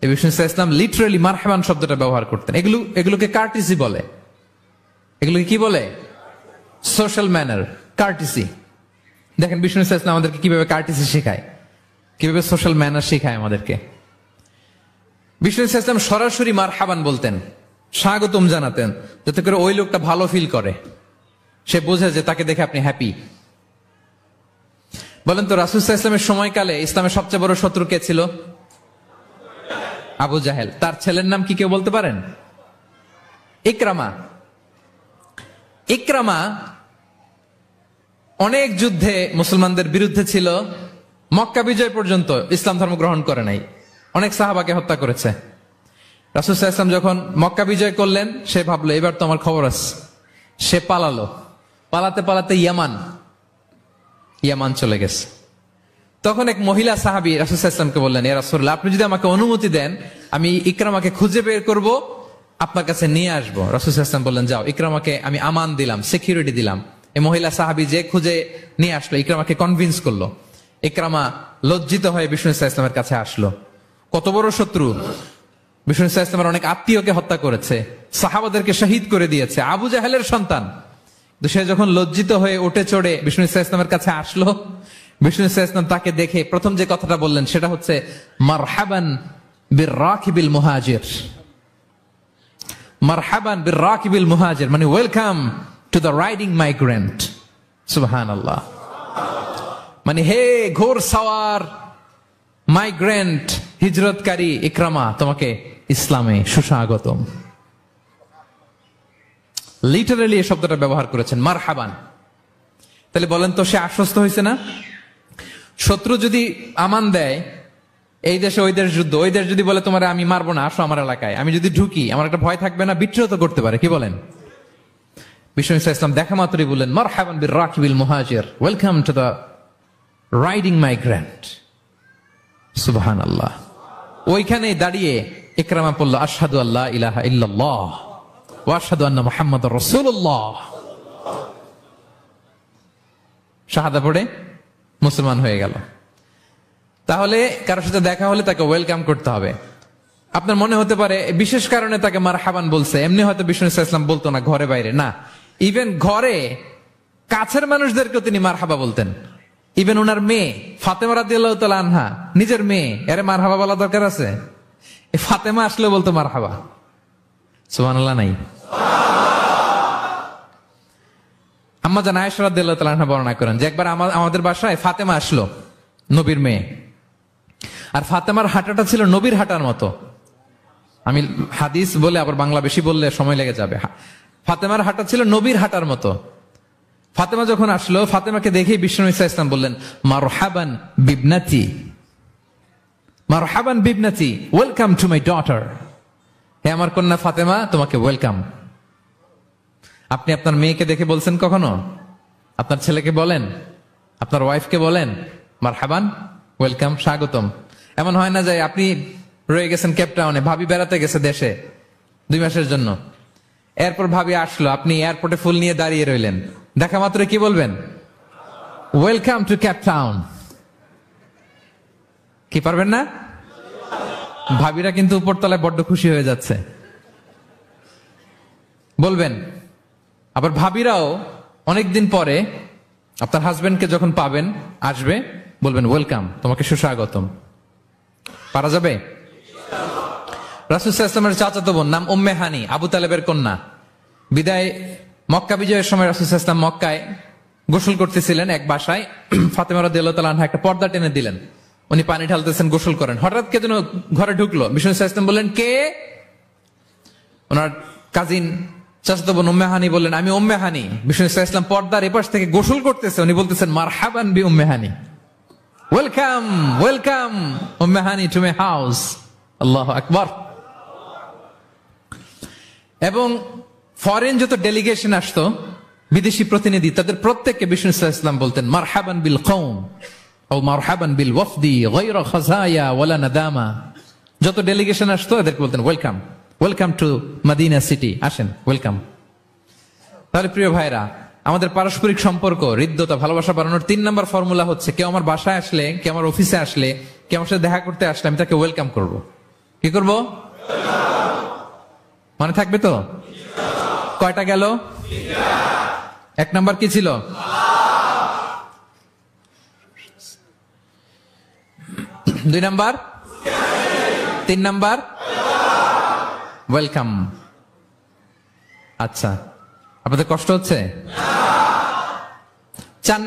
এই বিষ্ণু ইসলাম লিটারালি মারহাবান শব্দটা ব্যবহার করতেন। এগুলোকে কার্টিসি বলে। এগুলোকে কি বলে? Social manner, কার্টিসি। দেখেন বিষ্ণু ইসলাম আমাদেরকে কিভাবে কার্টিসি শেখায়, কিভাবে সোশ্যাল ম্যানার শেখায় আমাদেরকে। বিষ্ণু ইসলাম সরাসরি মারহাবান বলতেন, স্বাগতম জানাতেন, যাতে করে ওই লোকটা ভালো ফিল করে, সে বোঝে যে তাকে দেখে আপনি হ্যাপি। বলেন তো, রাসূল সাল্লাল্লাহু আলাইহি ওয়াসাল্লামের সময়কালে ইসলামের সবচেয়ে বড় শত্রু কে ছিল? আবু জাহেল। তার ছেলের নাম কি কেউ বলতে পারেন? ইকরামা। ইকরামা অনেক যুদ্ধে মুসলমানদের বিরুদ্ধে ছিল, মক্কা বিজয় পর্যন্ত ইসলাম ধর্ম গ্রহণ করে নাই, অনেক সাহাবাকে হত্যা করেছে। রাসূল সাল্লাল্লাহু আলাইহি ওয়াসাল্লাম যখন মক্কা বিজয় করলেন, সে ভাবলো এবার তো আমার খবর আছে। সে পালালো, পালাতে পালাতে ইয়ামান চলে গেছে। তখন এক মহিলা সাহাবী রাসূল সাল্লাল্লাহু আলাইহি ওয়াসাল্লামকে বললেন, ইয়া রাসূলুল্লাহ, আপনি যদি আমাকে অনুমতি দেন, আমি ইকরামাকে খুঁজে বের করব, আপনার কাছে নিয়ে আসবো। রাসূল সাল্লাল্লাহু আলাইহি ওয়াসাল্লাম বললেন, যাও, ইকরামাকে আমি আমান দিলাম, সিকিউরিটি দিলাম। এই মহিলা সাহাবী যে খুঁজে নিয়ে আসলো, ইকরামাকে কনভিন্স করলো। ইকরামা লজ্জিত হয়ে বিষ্ণু সাল্লাল্লাহু আলাইহি ওয়াসাল্লামের কাছে আসলো। কত বড় শত্রু! বিষ্ণু সাল্লাল্লাহু আলাইহি ওয়াসাল্লামের অনেক আত্মীয়কে হত্যা করেছে, সাহাবাদেরকে শহীদ করে দিয়েছে, আবু জাহেলের সন্তান। তো সে যখন লজ্জিত হয়ে উঠে চড়ে বিষ্ণু সাল্লাল্লাহু আলাইহি ওয়াসাল্লামের কাছে আসলো, বিষ্ণু সাল্লাল্লাহু আলাইহি ওয়াসাল্লাম তাকে দেখে প্রথম যে কথাটা বললেন সেটা হচ্ছে মারহাবান বির-রাকিবিল মুহাজির। মারহাবান বির-রাকিবিল মুহাজির মানে welcome to the riding migrant. সুবহানাল্লাহ। মানে হে ঘোর সাওয়ার মাইগ্রেন্ট, হিজরতকারী ইকরামা, তোমাকে ইসলামে সুস্বাগতম। লিটারালি এই শব্দটা ব্যবহার করেছেন, মারহাবান। তাহলে বলেন তো, সে আশ্বস্ত হয়েছে না? শত্রু যদি আমান দেয়, এই দেশে ওই দেশ যুদ্ধ, ওই দেশ যদি বলে তোমার আমি মারবো না, আসো আমার এলাকায়, আমি যদি ঢুকি, আমার একটা ভয় থাকবে না? বিদ্রোহ তো করতে পারে, কি বলেন? বিষ্ণু ইসলাম দেখা মাত্রই বললেন মারহাবান বির-রাকিবিল মুহাজির, welcome to the riding migrant. সুবহানাল্লাহ। ওইখানেই দাঁড়িয়ে ইকরামা পড়ল আশহাদু আল্লা ইলাহা ইল্লাল্লাহ ওয়া আশহাদু আন্না মুহাম্মাদুর রাসূলুল্লাহ। শাহাদা পড়ে মুসলমান হয়ে গেল। তাহলে কারোর সাথে দেখা হলে তাকে ওয়েলকাম করতে হবে। আপনার মনে হতে পারে বিশেষ কারণে তাকে মারহাবান বলছে, এমনি হয়তো বিষ্ণু ইসলাম বলতো না ঘরে বাইরে, না, ইভেন ঘরে কাছের মানুষদেরকেও তিনি মারহাবা বলতেন। ইভেন ওনার মেয়ে ফাতেমা রাদিয়াল্লাহু তাআলা আনহা, নিজের মেয়ে, এরে মারহাবা বলা দরকার আছে? ফাতেমা আসলে বলতো মারহাবা। সুবহানাল্লাহ নাই? আম্মা জান আয়েশা রাদিয়াল্লাহু তাআলা আনহা বর্ণনা করেন যে একবার আমাদের বাসায় ফাতেমা আসলো, নবীর মেয়ে। আর ফাতেমার হাঁটাটা ছিল নবীর হাঁটার মতো। আমি হাদিস বলে আবার বাংলা বেশি বললে সময় লেগে যাবে। ফাতেমার হাঁটা ছিল নবীর হাঁটার মতো। ফাতেমা যখন আসলো, ফাতেমাকে দেখেই বিষ্ণু ইসলাম বললেন মারহাবান বিবনাতি, মারহাবান বিবনাতি, ওয়েলকাম টু মাই ডটার। হে আমার কন্যা ফাতেমা, তোমাকে ওয়েলকাম। আপনি আপনার মেয়েকে দেখে বলছেন কখনো? আপনার ছেলেকে বলেন, আপনার ওয়াইফকে বলেন মারহাবান, ওয়েলকাম, স্বাগতম? এমন হয় না যে আপনি রয়ে গেছেন কেপটাউনে, ভাবি বেড়াতে গেছে দেশে 2 মাসের জন্য, এরপর ভাবি আসলো, আপনি এয়ারপোর্টে ফুল নিয়ে দাঁড়িয়ে রইলেন, দেখা মাত্র কি বলবেন? Welcome to Cape Town. কি পারবেন না? ভাবিরা কিন্তু উপরতলায় বড্ড খুশি হয়ে যাচ্ছে, বলবেন। আবার ভাবিরাও অনেকদিন পরে আপনার হাজবেন্ডকে যখন পাবেন, আসবে, বলবেন ওয়েলকাম, তোমাকে সুস্বাগতম। পারা যাবে? রাসূল সাল্লাল্লাহু আলাইহি ওয়াসাল্লামের চাচাতো বোন, নাম উম্মে হানি, আবু তালেবের কন্যা। বিদায় মক্কা বিজয়ের সময় রাসূল সাল্লাল্লাহু আলাইহি ওয়াসাল্লাম মক্কায় গোসল করতেছিলেন এক বাসায়। ফাতেমা রাদিয়াল্লাহু তাআলা আনহা একটা পর্দা টেনে দিলেন, উনি পানি ঢালতেছেন, গোসল করেন, হঠাৎ কে যেন ঘরে ঢুকলো। বিষ্ণু সাল্লাল্লাহু আলাইহি ওয়াসাল্লাম বললেন, কে? ওনার কাজিন চাচাতো বোন উম্মে হানি বললেন, আমি উম্মে হানি। বিষ্ণু সাল্লাল্লাহু আলাইহি ওয়াসাল্লাম পর্দার এপাশ থেকে গোসল করতেছে, উনি বলতেছেন, মারহাবান বি উম্মে হানি, welcome welcome Umme Hani to my house. আল্লাহু আকবার। এবং ফরেন যত ডেলিগেশন আসতো, বিদেশি প্রতিনিধি, তাদের প্রত্যেককে বিষ্ণু সাল্লাল্লাহু আলাইহি ওয়াসাল্লাম বলতেন, মারহাবান বিল কওম ও মারহাবান বিল ওয়াফদি গায়রা খাযায়া ওয়ালা নাদামা। যত ডেলিগেশন আসতো এদেরকে বলতেন, welcome welcome to Medina city, আসেন, ওয়েলকাম। তাহলে প্রিয় ভাইরা, আমাদের পারস্পরিক সম্পর্ক, হৃদ্যতা, ভালোবাসা বাড়ানোর 3 নম্বর ফর্মুলা হচ্ছে, কেউ আমার বাসায় আসলে, কেউ আমার অফিসে আসলে, কেউ আমার সাথে দেখা করতে আসলে, আমি তাকে ওয়েলকাম করব। কি করব? মনে থাকবে তো? কয়টা গেল? 1 নাম্বার কি ছিল? 2 নাম্বার, 3 নাম্বার ওয়েলকাম। আচ্ছা, আপনাদের কষ্ট হচ্ছে? 4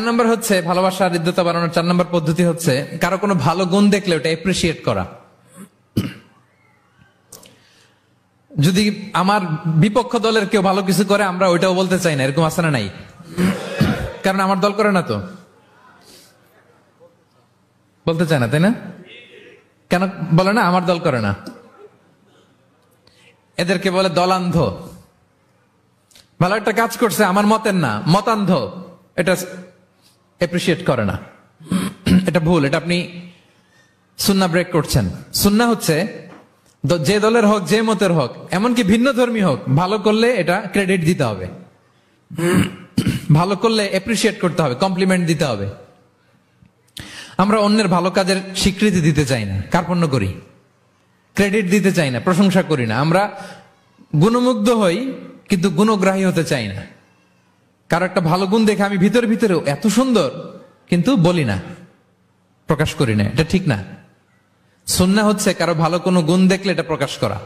নাম্বার হচ্ছে ভালোবাসা হৃদ্যতা বাড়ানোর 4 নাম্বার পদ্ধতি হচ্ছে, কারো কোনো ভালো গুণ দেখলে ওটা এপ্রিসিয়েট করা। যদি আমার বিপক্ষ দলের কেউ ভালো কিছু করে, আমরা ওইটাও বলতে চাই না, এরকম আছে না নাই? কারণ আমার দল করে না তো, বলতে চায় না, তাই না? কেন বলে না? আমার দল করে না। এদেরকে বলে দলান্ধ। ভালো একটা কাজ করছে, আমার মতের না, মতান্ধ, এটা এপ্রিসিয়েট করে না। এটা ভুল, এটা আপনি সুন্নাহ ব্রেক করছেন। সুন্নাহ হচ্ছে যে দলের হোক, যে মতের হোক, এমনকি ভিন্ন ধর্মী হোক, ভালো করলে এটা ক্রেডিট দিতে হবে, ভালো করলে এপ্রিসিয়েট করতে হবে, কমপ্লিমেন্ট দিতে হবে। আমরা অন্যের ভালো কাজের স্বীকৃতি দিতে চাই না, কার্পণ্য করি, ক্রেডিট দিতে চাই না, প্রশংসা করি না। আমরা গুণমুগ্ধ হই কিন্তু গুণগ্রাহী হতে চাই না। কারো একটা ভালো গুণ দেখে আমি ভিতরে ভিতরেও এত সুন্দর, কিন্তু বলি না, প্রকাশ করি না, এটা ঠিক না। সুন্নাহ হচ্ছে কারো ভালো কোনো গুণ দেখলে এটা প্রকাশ করা,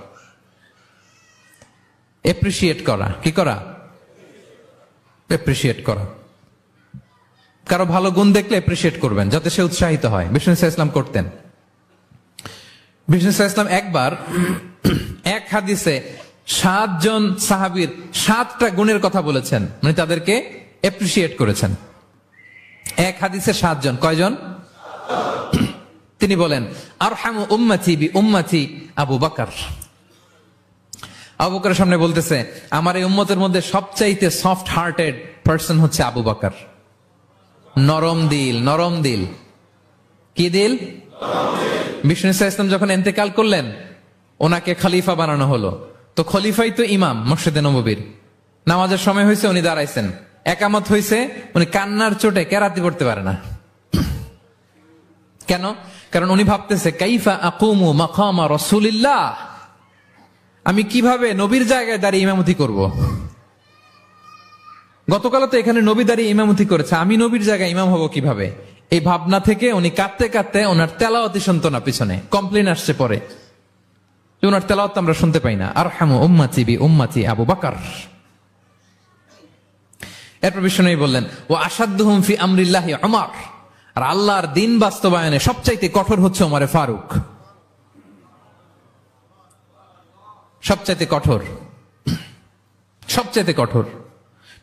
এপ্রিসিয়েট করা। কি করা? এপ্রিসিয়েট করা। কারো ভালো গুণ দেখলে এপ্রিসিয়েট করবেন, যাতে সে উৎসাহিত হয়। বিষ্ণু সাল্লাল্লাহু আলাইহি ওয়াসাল্লাম করতেন। বিষ্ণু সাল্লাল্লাহু আলাইহি ওয়াসাল্লাম একবার এক হাদিসে 7 জন সাহাবীর 7টা গুণের কথা বলেছেন, মানে তাদেরকে এপ্রিসিয়েট করেছেন। এক হাদিসে 7 জন। কয়জন? তিনি বলেন, আরহামু উম্মতি বি উম্মতি আবু বকর। আবু বকরের সামনে বলতেছে, আমার এই উম্মতের মধ্যে সবচাইতে সফট হার্টেড পারসন হচ্ছে আবু বকর। নরম দিল, নরম দিল। কি দিল? বিষ্ণু সাল্লাল্লাহু আলাইহি ওয়াসাল্লাম যখন ইন্তেকাল করলেন, ওনাকে খলিফা বানানো হলো। তো খলিফাই তো ইমাম মসজিদে নববীর। নামাজের সময় হয়েছে, উনি দাঁড়াইছেন। একামত হয়েছে, উনি কান্নার চোটে কেরাতি পড়তে পারে না। কেন? কারণ উনি ভাবতেছে, কাইফা আকুমু মাকামা রাসূলিল্লাহ, আমি কিভাবে নবীর জায়গায় দাঁড়িয়ে ইমামতি করব। গতকাল তো এখানে নবী দাঁড়িয়ে ইমামতি করেছে, আমি নবীর জায়গায় ইমাম হব কিভাবে? এই ভাবনা থেকে উনি কাঁদতে কাঁদতে ওনার তেলাওয়াতি শুনতো না। পিছনে কমপ্লেন আসছে পরে, ওনার তেলাওয়াত আমরা শুনতে পাই না। আরহামু উম্মতি বি উম্মতি আবু বকর। এরপর বিষ্ণু বললেন, ওয়া আশাদ্দুহুম ফি আমরিল্লাহি উমর। আর আল্লাহর দিন বাস্তবায়নে সবচাইতে কঠোর হচ্ছে ওমরে ফারুক। সবচাইতে কঠোর, সবচাইতে কঠোর।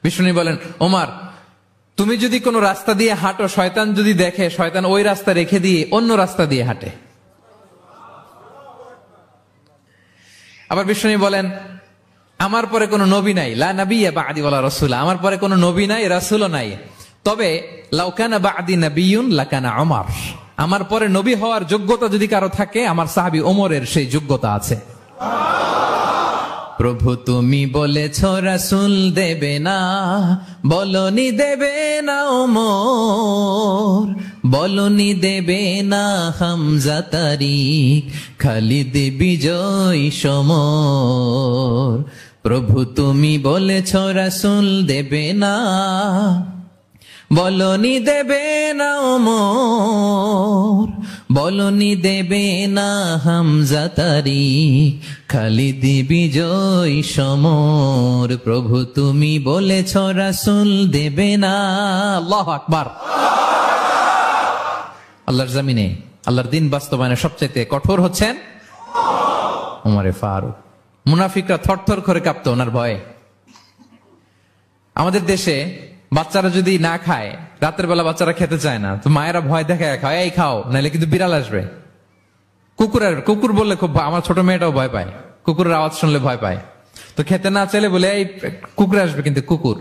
বিষ্ণু বলেন, ওমর, তুমি যদি কোনো রাস্তা দিয়ে হাঁটো, শয়তান যদি দেখে, শয়তান ওই রাস্তা রেখে দিয়ে অন্য রাস্তা দিয়ে হাঁটে। আবার বিষ্ণু বলেন, আমার পরে কোনো নবী নাই, লা নাবিয়্যা বা'দি ওয়ালা রাসূল, আমার পরে কোনো নবী নাই, রাসূলও নাই। তবে লাউ কানা বা'দি নাবিয়্যুন লাকানা উমর, আমার পরে নবী হওয়ার যোগ্যতা যদি কারো থাকে, আমার সাহাবী ওমরের সেই যোগ্যতা আছে। প্রভু তুমি বলেছ রাসূল দেবে না, বলনি দেবে না ওমর, বলনি দেবে না হামজা তারিক, খালিদ বিজয় সমর। প্রভু তুমি বলেছ রাসূল দেবে না, বলনি দেবে না ওমর, বলনি দেবে না হামজা তারিক, খালিদ বিজয় সমর। প্রভু তুমি বলেছ রাসূল দেবে না। আল্লাহু আকবার। আল্লাহর জমিনে আল্লাহর দিন বাস্তবায়নে সবচাইতে কঠোর হচ্ছেন ওমরে ফারুক। মুনাফিকরা থরথর করে কাঁপতো ওনার ভয়ে। আমাদের দেশে বাচ্চারা যদি না খায়, রাতের বেলা বাচ্চারা খেতে চায় না, তো মায়েরা ভয় দেখায় খাও, এই খাও, নাহলে কিন্তু বিড়াল আসবে, কুকুর আসবে। কুকুর বললে খুব আমার ছোট মেয়েটাও ভয় পায়, কুকুরের আওয়াজ শুনলে ভয় পায়। তো খেতে না চাইলে বলে এই কুকুর আসবে, কিন্তু কুকুর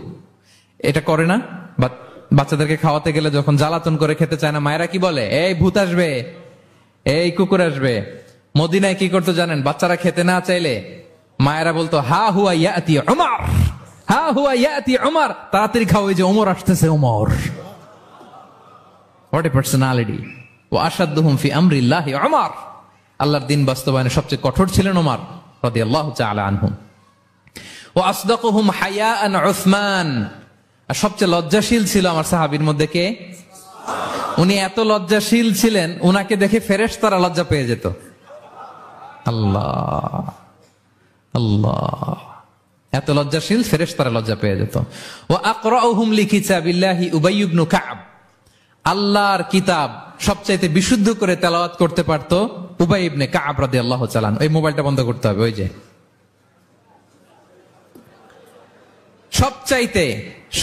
এটা করে না। বাচ্চাদেরকে খাওয়াতে গেলে যখন জ্বালাতন করে খেতে চায় না, মায়েরা কি বলে, এই ভূত আসবে, এই কুকুর আসবে। মদিনায় কি করতো জানেন? বাচ্চারা খেতে না চাইলে মায়েরা বলতো, হা হুয়া ইয়াতি উমর, হা হুয়া ইয়াতি উমর, তাড়াতাড়ি খাও, এই যে ওমর আসতেছে, ওমর। What a personality. ওয়া আশাদ্দুহুম ফি আমরিল্লাহি উমর। আল্লাহর দিন বাস্তবায়নে সবচেয়ে কঠোর ছিলেন ওমর রাদিয়াল্লাহু তাআলা আনহু। ওয়া আসদাকুহুম হায়াআন উসমান। আর সবচেয়ে লজ্জাশীল ছিল আমার সাহাবীর মধ্যে কে? উনি এত লজ্জাশীল ছিলেন, উনাকে দেখে ফেরেশতারা লজ্জা পেয়ে যেত। আল্লাহ আল্লাহ, এত লজ্জাশীল, ফেরেশতারা লজ্জা পেয়ে যেত। ওয়া আকরাউহুম লিকিতাবিল্লাহি উবাই ইবনে কাব। আল্লাহর কিতাব সবচাইতে বিশুদ্ধ করে তেলাওয়াত করতে পারতো উবাই ইবনে কাব রাদিয়াল্লাহু তাআলা। এই মোবাইলটা বন্ধ করতে হবে। ওই যে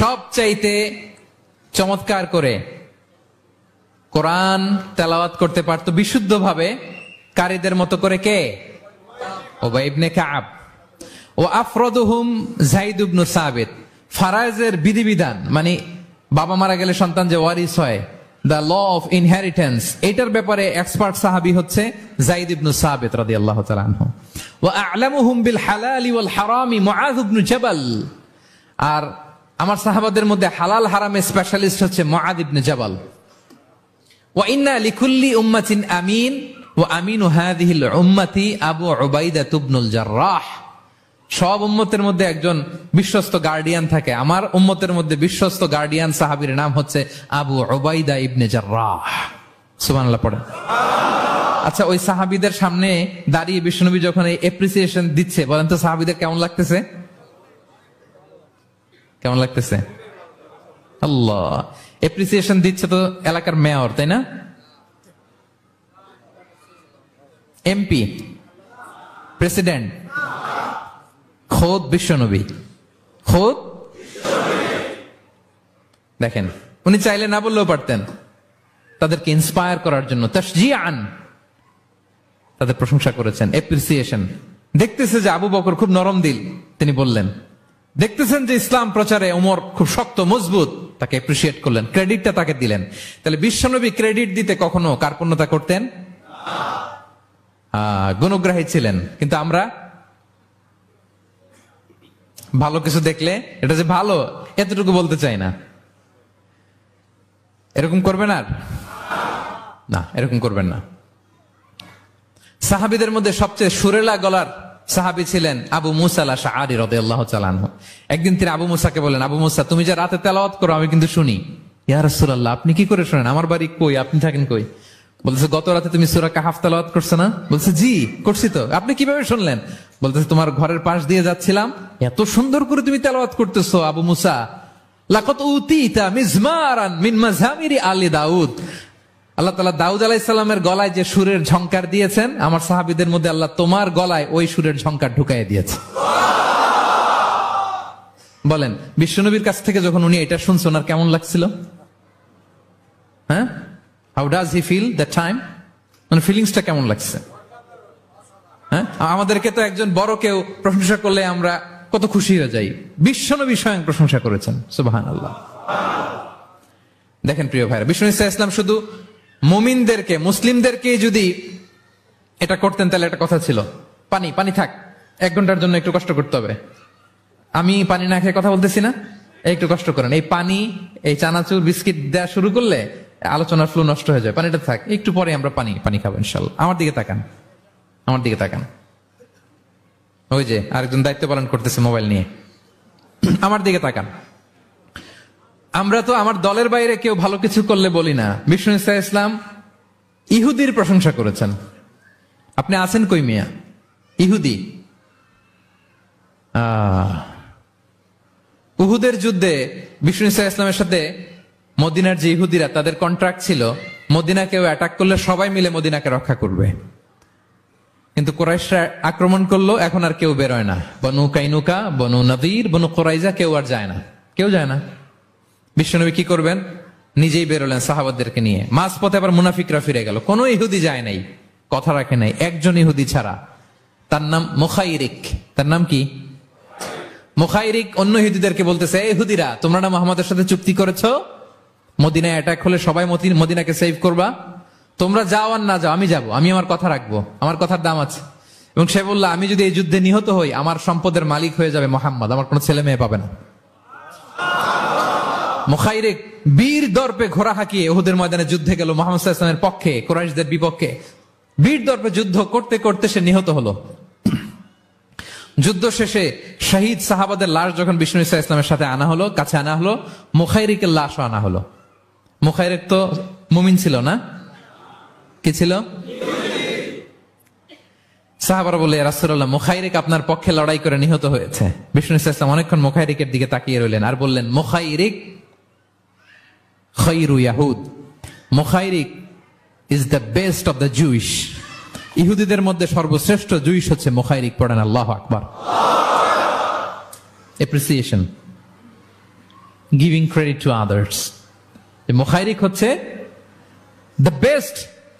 সবচাইতে চমৎকার করে কোরআন তেলাওয়াত করতে পারতো বিশুদ্ধ ভাবে, কারীদের মতো করে কে? উবাই ইবনে কাব। ও আফরাদুহুম যায়েদ ইবনে সাবিত। ফারায়েজের বিধিবিধান, মানে বাবা মারা গেলে সন্তান যে ওয়ারিস হয়, দ্য ল অফ ইনহেরিটেন্স, এটার ব্যাপারে এক্সপার্ট সাহাবী হচ্ছে যায়েদ ইবনে সাবিত রাদিয়াল্লাহু তাআলা আনহু। ওয়া আ'লামুহুম বিল হালালি ওয়াল হারামি মুআয ইবনে জাবাল। আর আমার সাহাবাদের মধ্যে হালাল হারামে স্পেশালিস্ট হচ্ছে মুআয ইবনে জাবাল। ওয়া ইন্না লিকুল্লি উম্মাতিন আমিন ওয়া আমিনু হাযিহিল উম্মতি আবু উবাইদা ইবনুল জাররাহ। সব উম্মতের মধ্যে একজন বিশ্বস্ত গার্ডিয়ান থাকে, আমার উম্মতের মধ্যে বিশ্বস্ত গার্ডিয়ান সাহাবীর নাম হচ্ছে আবু উবাইদা ইবনে জাররাহ। সুবহানাল্লাহ পড়েন। আচ্ছা, ওই সাহাবীদের সামনে দাঁড়িয়ে বিশ্বনবী যখন এই এপ্রিসিয়েশন দিচ্ছে, বলেন তো সাহাবীদের কেমন লাগতেছে? কেমন লাগতেছে? আল্লাহ, এপ্রিসিয়েশন দিচ্ছে তো এলাকার মেয়র, তাই না? এমপি, প্রেসিডেন্ট, খোদ বিশ্বনবী, খোদ। দেখেন, উনি চাইলে না বললেও পারতেন, তাদেরকে ইন্সপায়ার করার জন্য তাশজিআন তাদের প্রশংসা করেছেন, এপ্রিসিয়েশন। দেখতেছে যে আবু বকর খুব নরম দিল, তিনি বললেন। দেখতেছেন যে ইসলাম প্রচারে ওমর খুব শক্ত মজবুত, তাকে এপ্রিসিয়েট করলেন, ক্রেডিটটা তাকে দিলেন। তাহলে বিশ্বনবী ক্রেডিট দিতে কখনো কার্পণ্যতা করতেন? গুণগ্রাহী ছিলেন। কিন্তু আমরা ভালো কিছু দেখলে এটা যে ভালো এতটুকু বলতে চাই না। এরকম করবেন আর না, এরকম করবেন না। সাহাবীদের মধ্যে সবচেয়ে সুরেলা গলার সাহাবী ছিলেন আবু মুসা আল আশআরী রাদিয়াল্লাহু তাআলা আনহু। একদিন তিনি আবু মুসাকে বলেন, আবু মুসা, তুমি যে রাতে তেলাওয়াত করো আমি কিন্তু শুনি। ইয়া রাসূলুল্লাহ, আপনি কি করে শুনেন? আমার বাড়ি কই, আপনি থাকেন কই? বলতেছে, গত রাতে তুমি সূরা কাহফ তেলাওয়াত করছো না? বলছে, জি করছি তো। আপনি কিভাবে শুনলেন? বলতেছে, তোমার ঘরের পাশ দিয়ে যাচ্ছিলাম, এত সুন্দর করে তুমি তেলাওয়াত করতেছো আবু মুসা। লাকাদ উতিতা মিজমারান মিন মাযামিরি আলি দাউদ। আল্লাহ তাআলা দাউদ আলাইহিস সালামের গলায় যে সুরের ঝংকার দিয়েছেন, আমার সাহাবীদের মধ্যে আল্লাহ তোমার গলায় ওই সুরের ঝংকার ঢুকাইয়া দিয়েছে। বলেন, বিশ্বনবীর কাছ থেকে যখন উনি এটা শুনছেন, ওনার কেমন লাগছিল? হ্যাঁ, how does he feel that time? মানে ফিলিংসটা কেমন লাগছে? হ্যাঁ, আমাদেরকে তো একজন বড় কেউ প্রশংসা করলে আমরা কত খুশি হয়ে যাই। বিশ্বনবী স্বয়ং প্রশংসা করেছেন, সুবহানাল্লাহ। দেখেন প্রিয় ভাইরা, বিশ্বনবী সাল্লাল্লাহু আলাইহি ওয়াসাল্লাম শুধু মুমিনদেরকে, মুসলিমদেরকে যদি এটা করতেন তাহলে একটা কথা ছিল, পানি পানি থাক, 1 ঘন্টার জন্য একটু কষ্ট করতে হবে। আমি পানি না খেয়ে কথা বলতেছি না, একটু কষ্ট করেন। এই পানি, এই চানাচুর, বিস্কিট দেওয়া শুরু করলে আলোচনার ফ্লো নষ্ট হয়ে যায়। পানিটা থাক, একটু পরে আমরা পানি খাবো ইনশাআল্লাহ। আমার দিকে তাকান, আমার দিকে তাকান। ওই যে আরেকজন দায়িত্ব পালন করতেছে মোবাইল নিয়ে, আমার দিকে তাকান। আমরা তো আমার দলের বাইরে কেউ ভালো কিছু করলে বলি না। বিষ্ণু ইসলাম ইহুদির প্রশংসা করেছেন। আপনি আছেন কই মিয়া? ইহুদি। উহুদের যুদ্ধে বিষ্ণু ইসলামের সাথে মদিনার যে ইহুদিরা, তাদের কন্ট্রাক্ট ছিল মদিনা কেউ অ্যাটাক করলে সবাই মিলে মদিনাকে রক্ষা করবে। কিন্তু কুরাইশরা আক্রমণ করলো, এখন আর কেউ বেরোয় না। বনু কাইনুকা, বনু নদীর, বনু কুরাইজা কেউ আর যায় না, কেউ যায় না। বিশ্বনবী কি করবেন? নিজেই বেরোলেন সাহাবাদেরকে নিয়ে। মাঝপথে আবার মুনাফিকরা ফিরে গেল, কোন ইহুদি যায় নাই, কথা রাখে নাই, একজন ইহুদি ছাড়া। তার নাম মুখাইরিক। তার নাম কি? মুখাইরিক। অন্য ইহুদিদেরকে বলতেছে, ইহুদিরা তোমরা না মুহাম্মাদের সাথে চুক্তি করেছো মদিনায় অ্যাটাক হলে সবাই মদিনাকে সেভ করবা, তোমরা যাও আর না যাও আমি যাব, আমি আমার কথা রাখবো, আমার কথার দাম আছে। এবং সে বলল, আমি যদি এই যুদ্ধে নিহত হই আমার সম্পদের মালিক হয়ে যাবে মুহাম্মদ, আমার কোনো ছেলে মেয়ে পাবে না। মুখাইরিক বীর দর্পে ঘোড়া হাঁকিয়ে উহুদের ময়দানে যুদ্ধে গেল মুহাম্মদ সাল্লাল্লাহু আলাইহি ওয়াসাল্লামের পক্ষে, কুরাইশদের বিপক্ষে। বীর দর্পে যুদ্ধ করতে করতে সে নিহত হলো। যুদ্ধ শেষে শহীদ সাহাবাদের লাশ যখন বিষ্ণু ইসা ইসলামের সাথে আনা হলো, কাছে আনা হলো, মুখাইরিকের লাশও আনা হলো। মুখাইরিক তো মুমিন ছিল না, কি ছিল? সাহাবারা বলে, রাসূলুল্লাহ মুখাইরিক আপনার পক্ষে লড়াই করে নিহত হয়েছে। বিষ্ণু ইসা ইসলাম অনেকক্ষণ মুখাইরিকের দিকে তাকিয়ে রইলেন আর বললেন, মুখাইরিক খায়রু ইয়াহুদ, Mukhayriq is the best of the Jewish. ইহুদিদের মধ্যে সর্বশ্রেষ্ঠ জুইশ হচ্ছে মুখাইরিক। পড়েন আল্লাহু আকবার। Appreciation, giving credit to others. Mukhayriq হচ্ছে the best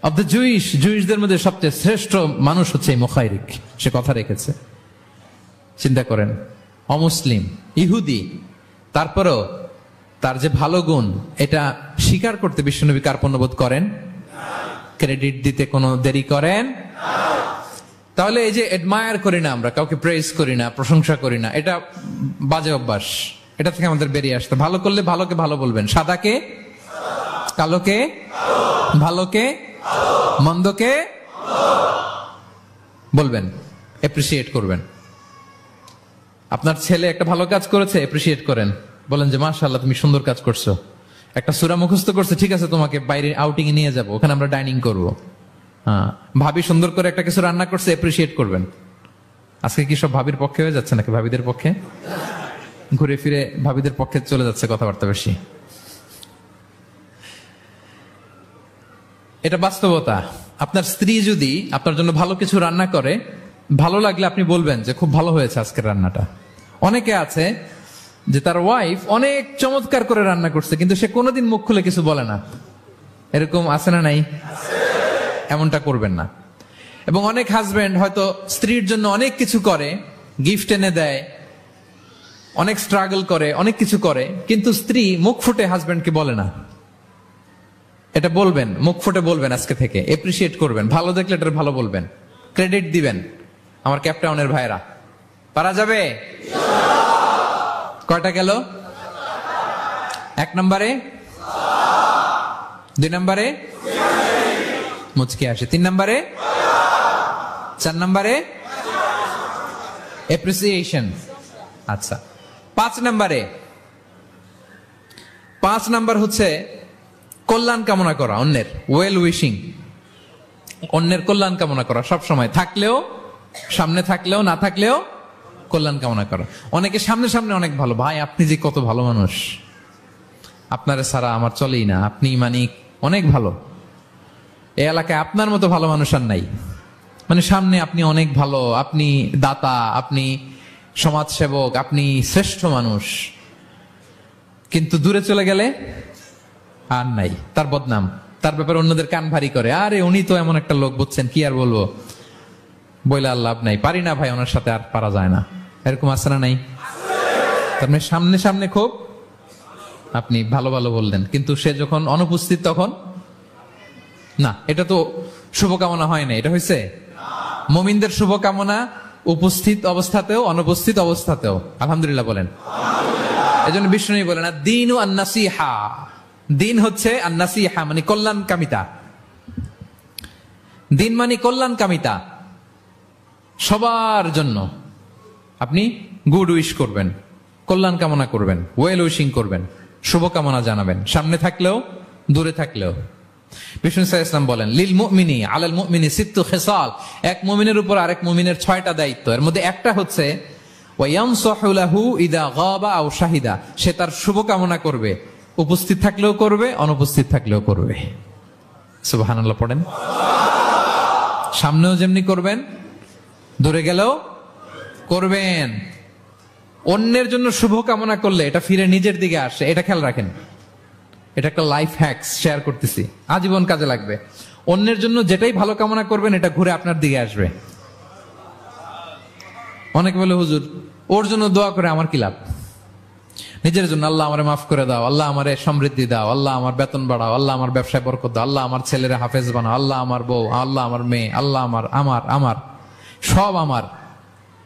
of the Jewish, জুইশদের মধ্যে সবচেয়ে শ্রেষ্ঠ মানুষ হচ্ছে মুখাইরিক। সে কথা রেখেছে। চিন্তা করেন, অমুসলিম ইহুদি, তারপরও তার যে ভালো গুণ এটা স্বীকার করতে বিশ্বনবী কার্পণ্যবোধ করেন? ক্রেডিট দিতে কোনো দেরি করেন? তাহলে এই যে এডমায়ার করি না আমরা, কাউকে প্রেজ করি না, প্রশংসা করি না, এটা বাজে অভ্যাস। এটা থেকে আমাদের বেরিয়ে আসতে, ভালো করলে ভালোকে ভালো বলবেন, সাদাকে কালোকে, ভালোকে মন্দকে বলবেন, এপ্রিসিয়েট করবেন। আপনার ছেলে একটা ভালো কাজ করেছে, এপ্রিসিয়েট করেন, বলেন যে মাশাআল্লাহ তুমি সুন্দর কাজ করছো। একটা সূরা মুখস্থ করছে, ঠিক আছে তোমাকে বাইরে আউটিং এ নিয়ে যাবো, ওখানে আমরা ডাইনিং করবো। হ্যাঁ, ভাবি সুন্দর করে একটা কিছু রান্না করছে, এপ্রিসিয়েট করবেন। আজকে কি সব ভাবির পক্ষে হয়ে যাচ্ছে নাকি ভাবিদের পক্ষে? ঘুরে ফিরে ভাবিদের পক্ষে চলে যাচ্ছে কথাবার্তা বেশি। এটা বাস্তবতা। আপনার স্ত্রী যদি আপনার জন্য ভালো কিছু রান্না করে, ভালো লাগলে আপনি বলবেন যে খুব ভালো হয়েছে আজকের রান্নাটা। অনেকে আছে যে তার ওয়াইফ অনেক চমৎকার করে রান্না করছে, কিন্তু সে কোনোদিন মুখ খুলে কিছু বলে না। এরকম আছে না নাই? এমনটা করবেন না। এবং অনেক হাজবেন্ড হয়তো স্ত্রীর জন্য অনেক কিছু করে, গিফট এনে দেয়, অনেক স্ট্রাগল করে, অনেক কিছু করে, কিন্তু স্ত্রী মুখ ফুটে হাজবেন্ডকে বলে না। এটা বলবেন, মুখ ফুটে বলবেন আজকে থেকে, এপ্রিসিয়েট করবেন, ভালো দেখলে এটা ভালো বলবেন, ক্রেডিট দিবেন। আমার ক্যাপটাউনের ভাইরা, পারা যাবে? কয়টা গেল? 1 নম্বরে, 2 নম্বরে মুচকি আসে, 3 নম্বরে, 4 নম্বরে এপ্রিসিয়েশন। আচ্ছা, 5 নম্বরে, 5 নম্বর হচ্ছে কল্যাণ কামনা করা, অন্যের ওয়েল উইশিং, অন্যের কল্যাণ কামনা করা সব সময়, থাকলেও, সামনে থাকলেও, না থাকলেও কল্যাণ কামনা করা। অনেকে সামনে সামনে অনেক ভালো, ভাই আপনি যে কত ভালো মানুষ, আপনার ছাড়া আমার চলেই না, আপনি মানে অনেক ভালো, এই এলাকায় আপনার মতো ভালো মানুষ আর নাই। মানে সামনে আপনি অনেক ভালো, আপনি দাতা, আপনি সমাজসেবক, আপনি শ্রেষ্ঠ মানুষ, কিন্তু দূরে চলে গেলে আর নাই, তার বদনাম, তার ব্যাপারে অন্যদের কান ভারী করে, আরে উনি তো এমন একটা লোক, বুঝছেন, কি আর বলবো, বইলে আর লাভ নাই, পারি না ভাই ওনার সাথে, আর পারা যায় না। এরকম আছে না নাই? তার মানে সামনে সামনে খুব আপনি ভালো ভালো বললেন, কিন্তু সে যখন অনুপস্থিত তখন না। এটা তো শুভকামনা হয় না, এটা হয়েছে মুমিনদের শুভকামনা উপস্থিত অবস্থাতেও অনুপস্থিত অবস্থাতেও। আলহামদুলিল্লাহ বলেন। এজন্য বিষ্ণু বলেন না, দিন ও আন-নাসিহা, দিন হচ্ছে আন-নাসিহা মানে কল্যাণ কামিতা। দিন মানে কল্যাণ কামিতা, সবার জন্য আপনি গুড উইশ করবেন, কল্যাণ কামনা করবেন, ওয়েল উইশিং করবেন, শুভকামনা জানাবেন, সামনে থাকলেও দূরে থাকলেও। বিষ্ণু সাল্লাল্লাহু আলাইহি ওয়াসাল্লাম বলেন, লিল মুমিনি আলাল মুমিনি সিত্তু খিসাল, এক মুমিনের উপর আরেক মুমিনের 6টা দায়িত্ব। এর মধ্যে একটা হচ্ছে ওয়া ইয়ানসাহু লাহু ইদা গাবা আও শাহিদা, সে তার শুভকামনা করবে, উপস্থিত থাকলেও করবে, অনুপস্থিত থাকলেও করবে। সুবহানাল্লাহ পড়েন। সামনেও যেমনি করবেন, দূরে গেলেও করবেন। অন্যের জন্য শুভ কামনা করলে এটা ফিরে নিজের দিকে আসে, এটা খেয়াল রাখেন। এটা একটা লাইফ হ্যাকস শেয়ার করতেছি, আজীবন কাজে লাগবে। অন্যের জন্য যেটাই ভালো কামনা করবেন এটা ঘুরে আপনার দিকে আসবে। অনেকে বলে, হুজুর ওর জন্য দোয়া করে আমার কি লাভ? নিজের জন্য, আল্লাহ আমারে মাফ করে দাও, আল্লাহ আমারে সমৃদ্ধি দাও, আল্লাহ আমার বেতন বাড়াও, আল্লাহ আমার ব্যবসায় বরকত দাও, আল্লাহ আমার ছেলেরা হাফেজ বানাও, আল্লাহ আমার বউ, আল্লাহ আমার মেয়ে, আল্লাহ আমার আমার আমার সব আমার